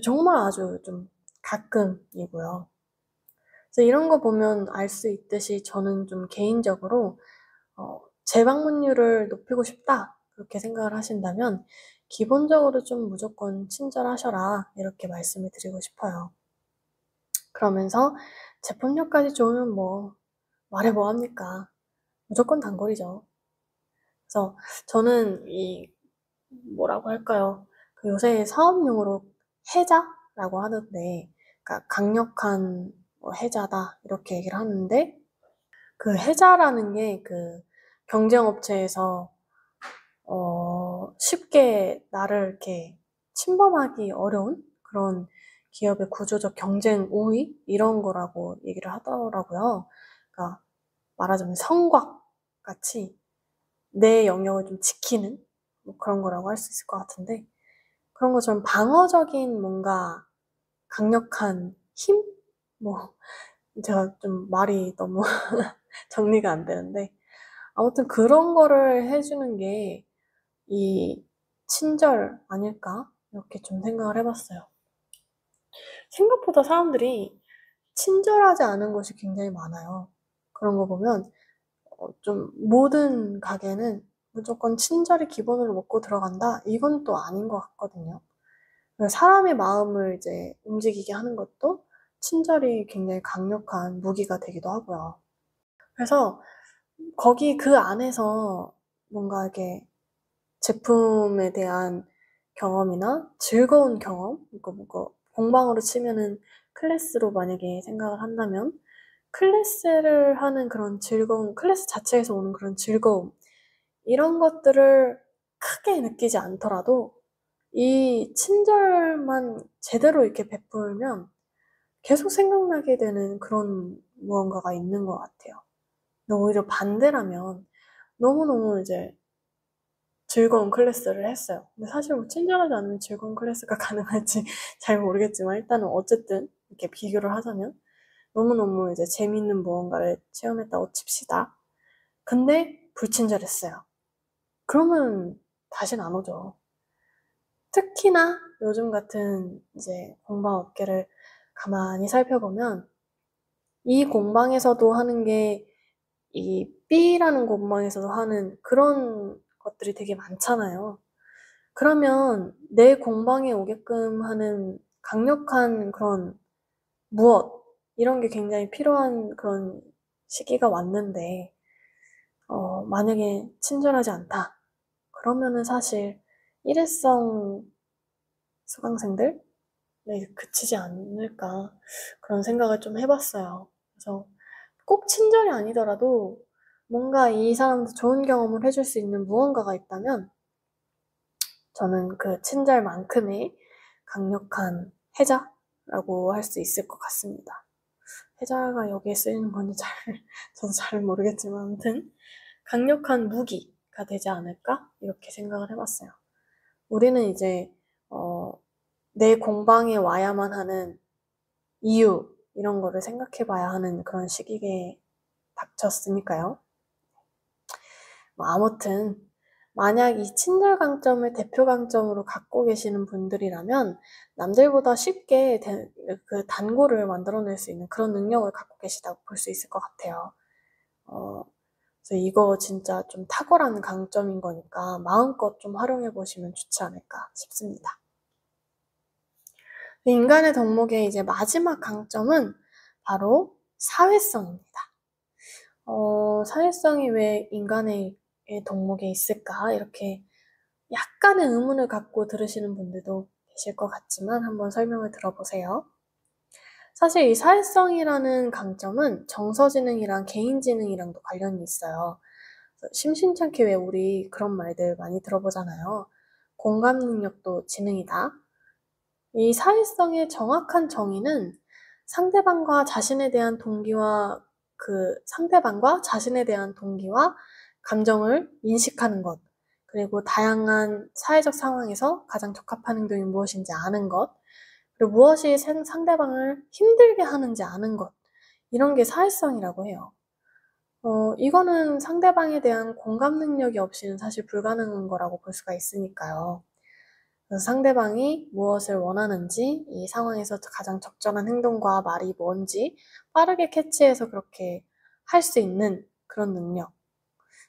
정말 아주 좀 가끔이고요. 그래서 이런 거 보면 알 수 있듯이 저는 좀 개인적으로 재방문율을 높이고 싶다 그렇게 생각을 하신다면 기본적으로 좀 무조건 친절하셔라 이렇게 말씀을 드리고 싶어요. 그러면서 제품력까지 좋으면 뭐 말해 뭐 합니까? 무조건 단골이죠. 그래서 저는 이 뭐라고 할까요? 요새 사업용어로 해자라고 하는데, 그러니까 강력한 해자다 이렇게 얘기를 하는데, 그 해자라는 게 그 경쟁업체에서 쉽게 나를 이렇게 침범하기 어려운 그런 기업의 구조적 경쟁 우위 이런 거라고 얘기를 하더라고요. 그러니까 말하자면 성곽 같이 내 영역을 좀 지키는 뭐 그런 거라고 할 수 있을 것 같은데, 그런 것처럼 방어적인 뭔가 강력한 힘? 뭐 제가 좀 말이 너무 정리가 안 되는데, 아무튼 그런 거를 해주는 게 이 친절 아닐까? 이렇게 좀 생각을 해봤어요. 생각보다 사람들이 친절하지 않은 것이 굉장히 많아요. 그런 거 보면 좀 모든 가게는 무조건 친절이 기본으로 먹고 들어간다? 이건 또 아닌 것 같거든요. 사람의 마음을 이제 움직이게 하는 것도 친절이 굉장히 강력한 무기가 되기도 하고요. 그래서 거기 그 안에서 뭔가 이렇게 제품에 대한 경험이나 즐거운 경험, 이거 공방으로 치면은 클래스로 만약에 생각을 한다면, 클래스를 하는 그런 즐거움, 클래스 자체에서 오는 그런 즐거움, 이런 것들을 크게 느끼지 않더라도 이 친절만 제대로 이렇게 베풀면 계속 생각나게 되는 그런 무언가가 있는 것 같아요. 근데 오히려 반대라면 너무너무 이제 즐거운 클래스를 했어요. 근데 사실 뭐 친절하지 않으면 즐거운 클래스가 가능할지 잘 모르겠지만, 일단은 어쨌든 이렇게 비교를 하자면 너무너무 이제 재미있는 무언가를 체험했다고 칩시다. 근데 불친절했어요. 그러면 다시는 안 오죠. 특히나 요즘 같은 이제 공방 업계를 가만히 살펴보면 이 공방에서도 하는 게 이 B라는 공방에서도 하는 그런 것들이 되게 많잖아요. 그러면 내 공방에 오게끔 하는 강력한 그런 무엇, 이런 게 굉장히 필요한 그런 시기가 왔는데, 만약에 친절하지 않다. 그러면은 사실 일회성 수강생들? 네, 그치지 않을까. 그런 생각을 좀 해봤어요. 그래서 꼭 친절이 아니더라도 뭔가 이 사람도 좋은 경험을 해줄 수 있는 무언가가 있다면 저는 그 친절만큼의 강력한 해자라고 할 수 있을 것 같습니다. 해자가 여기에 쓰이는 건지 저도 잘 모르겠지만, 아무튼 강력한 무기가 되지 않을까? 이렇게 생각을 해봤어요. 우리는 이제 내 공방에 와야만 하는 이유, 이런 거를 생각해봐야 하는 그런 시기에 닥쳤으니까요. 아무튼 만약 이 친절 강점을 대표 강점으로 갖고 계시는 분들이라면 남들보다 쉽게 그 단골을 만들어낼 수 있는 그런 능력을 갖고 계시다고 볼 수 있을 것 같아요. 그래서 이거 진짜 좀 탁월한 강점인 거니까 마음껏 좀 활용해 보시면 좋지 않을까 싶습니다. 인간의 덕목의 이제 마지막 강점은 바로 사회성입니다. 사회성이 왜 인간의 덕목에 있을까? 이렇게 약간의 의문을 갖고 들으시는 분들도 계실 것 같지만 한번 설명을 들어보세요. 사실 이 사회성이라는 강점은 정서지능이랑 개인지능이랑도 관련이 있어요. 심심찮게 왜 우리 그런 말들 많이 들어보잖아요. 공감 능력도 지능이다. 이 사회성의 정확한 정의는 상대방과 자신에 대한 동기와 감정을 인식하는 것, 그리고 다양한 사회적 상황에서 가장 적합한 행동이 무엇인지 아는 것, 그리고 무엇이 상대방을 힘들게 하는지 아는 것, 이런 게 사회성이라고 해요. 이거는 상대방에 대한 공감 능력이 없이는 사실 불가능한 거라고 볼 수가 있으니까요. 그래서 상대방이 무엇을 원하는지, 이 상황에서 가장 적절한 행동과 말이 뭔지 빠르게 캐치해서 그렇게 할 수 있는 그런 능력.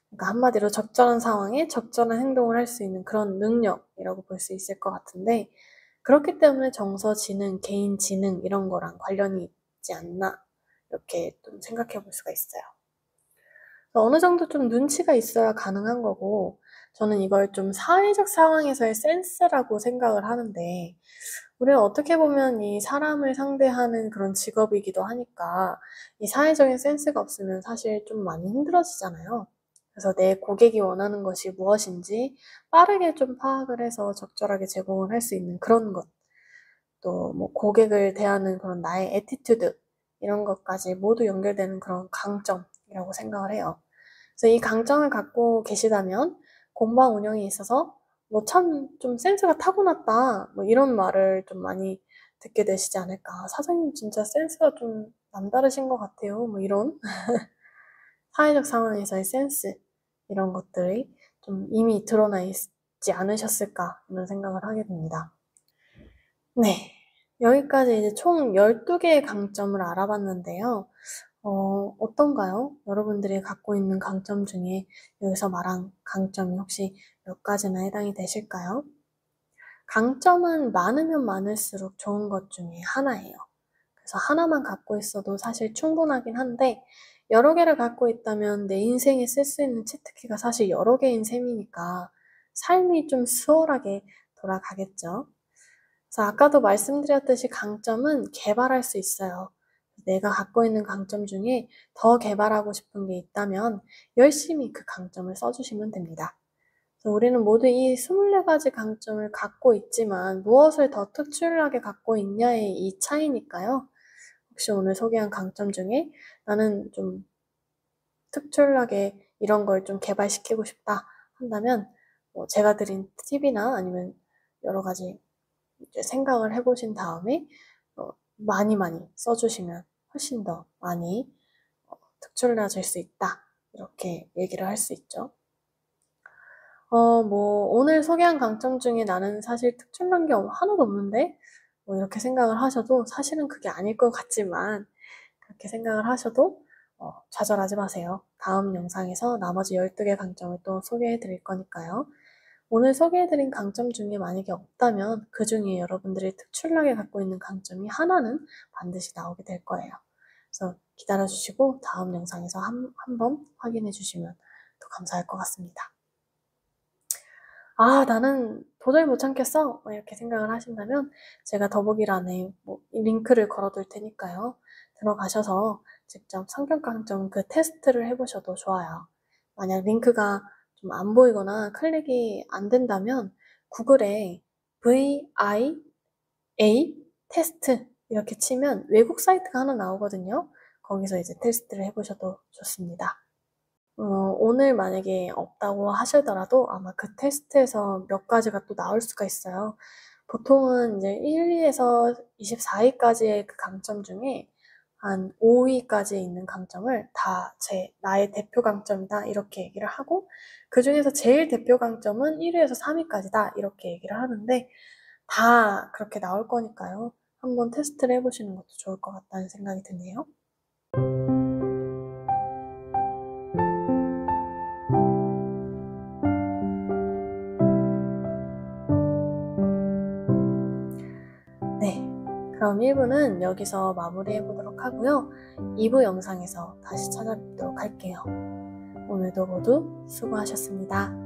그러니까 한마디로 적절한 상황에 적절한 행동을 할 수 있는 그런 능력이라고 볼 수 있을 것 같은데, 그렇기 때문에 정서 지능, 개인 지능 이런 거랑 관련이 있지 않나 이렇게 좀 생각해 볼 수가 있어요. 어느 정도 좀 눈치가 있어야 가능한 거고, 저는 이걸 좀 사회적 상황에서의 센스라고 생각을 하는데, 우리가 어떻게 보면 이 사람을 상대하는 그런 직업이기도 하니까 이 사회적인 센스가 없으면 사실 좀 많이 힘들어지잖아요. 그래서 내 고객이 원하는 것이 무엇인지 빠르게 좀 파악을 해서 적절하게 제공을 할 수 있는 그런 것, 또 뭐 고객을 대하는 그런 나의 애티튜드, 이런 것까지 모두 연결되는 그런 강점이라고 생각을 해요. 그래서 이 강점을 갖고 계시다면 공방 운영에 있어서 뭐 참 좀 센스가 타고났다, 뭐 이런 말을 좀 많이 듣게 되시지 않을까. 사장님 진짜 센스가 좀 남다르신 것 같아요. 뭐 이런 사회적 상황에서의 센스, 이런 것들이 좀 이미 드러나 있지 않으셨을까, 이런 생각을 하게 됩니다. 네. 여기까지 이제 총 12개의 강점을 알아봤는데요. 어떤가요? 여러분들이 갖고 있는 강점 중에 여기서 말한 강점이 혹시 몇 가지나 해당이 되실까요? 강점은 많으면 많을수록 좋은 것 중에 하나예요. 그래서 하나만 갖고 있어도 사실 충분하긴 한데, 여러 개를 갖고 있다면 내 인생에 쓸 수 있는 치트키가 사실 여러 개인 셈이니까 삶이 좀 수월하게 돌아가겠죠. 그래서 아까도 말씀드렸듯이 강점은 개발할 수 있어요. 내가 갖고 있는 강점 중에 더 개발하고 싶은 게 있다면 열심히 그 강점을 써주시면 됩니다. 그래서 우리는 모두 이 24가지 강점을 갖고 있지만 무엇을 더 특출나게 갖고 있냐의 이 차이니까요. 혹시 오늘 소개한 강점 중에 나는 좀 특출나게 이런 걸 좀 개발시키고 싶다 한다면, 제가 드린 팁이나 아니면 여러 가지 이제 생각을 해보신 다음에 많이 써주시면 훨씬 더 많이 특출나질 수 있다, 이렇게 얘기를 할 수 있죠. 뭐 오늘 소개한 강점 중에 나는 사실 특출난 게 하나도 없는데, 뭐 이렇게 생각을 하셔도 사실은 그게 아닐 것 같지만, 그렇게 생각을 하셔도 좌절하지 마세요. 다음 영상에서 나머지 12개 강점을 또 소개해 드릴 거니까요. 오늘 소개해드린 강점 중에 만약에 없다면 그 중에 여러분들이 특출나게 갖고 있는 강점이 하나는 반드시 나오게 될 거예요. 그래서 기다려주시고 다음 영상에서 한번 확인해 주시면 더 감사할 것 같습니다. 아, 나는 도저히 못 참겠어, 이렇게 생각을 하신다면 제가 더보기란에 링크를 걸어둘 테니까요. 들어가셔서 직접 성격 강점 그 테스트를 해보셔도 좋아요. 만약 링크가 좀 안 보이거나 클릭이 안 된다면 구글에 VIA 테스트 이렇게 치면 외국 사이트가 하나 나오거든요. 거기서 이제 테스트를 해보셔도 좋습니다. 오늘 만약에 없다고 하시더라도 아마 그 테스트에서 몇 가지가 또 나올 수가 있어요. 보통은 이제 1위에서 24위까지의 그 강점 중에 한 5위까지 있는 강점을 다 나의 대표 강점이다, 이렇게 얘기를 하고, 그 중에서 제일 대표 강점은 1위에서 3위까지다, 이렇게 얘기를 하는데, 다 그렇게 나올 거니까요. 한번 테스트를 해보시는 것도 좋을 것 같다는 생각이 드네요. 네, 그럼 1부는 여기서 마무리해 보도록 하고요. 2부 영상에서 다시 찾아뵙도록 할게요. 오늘도 모두 수고하셨습니다.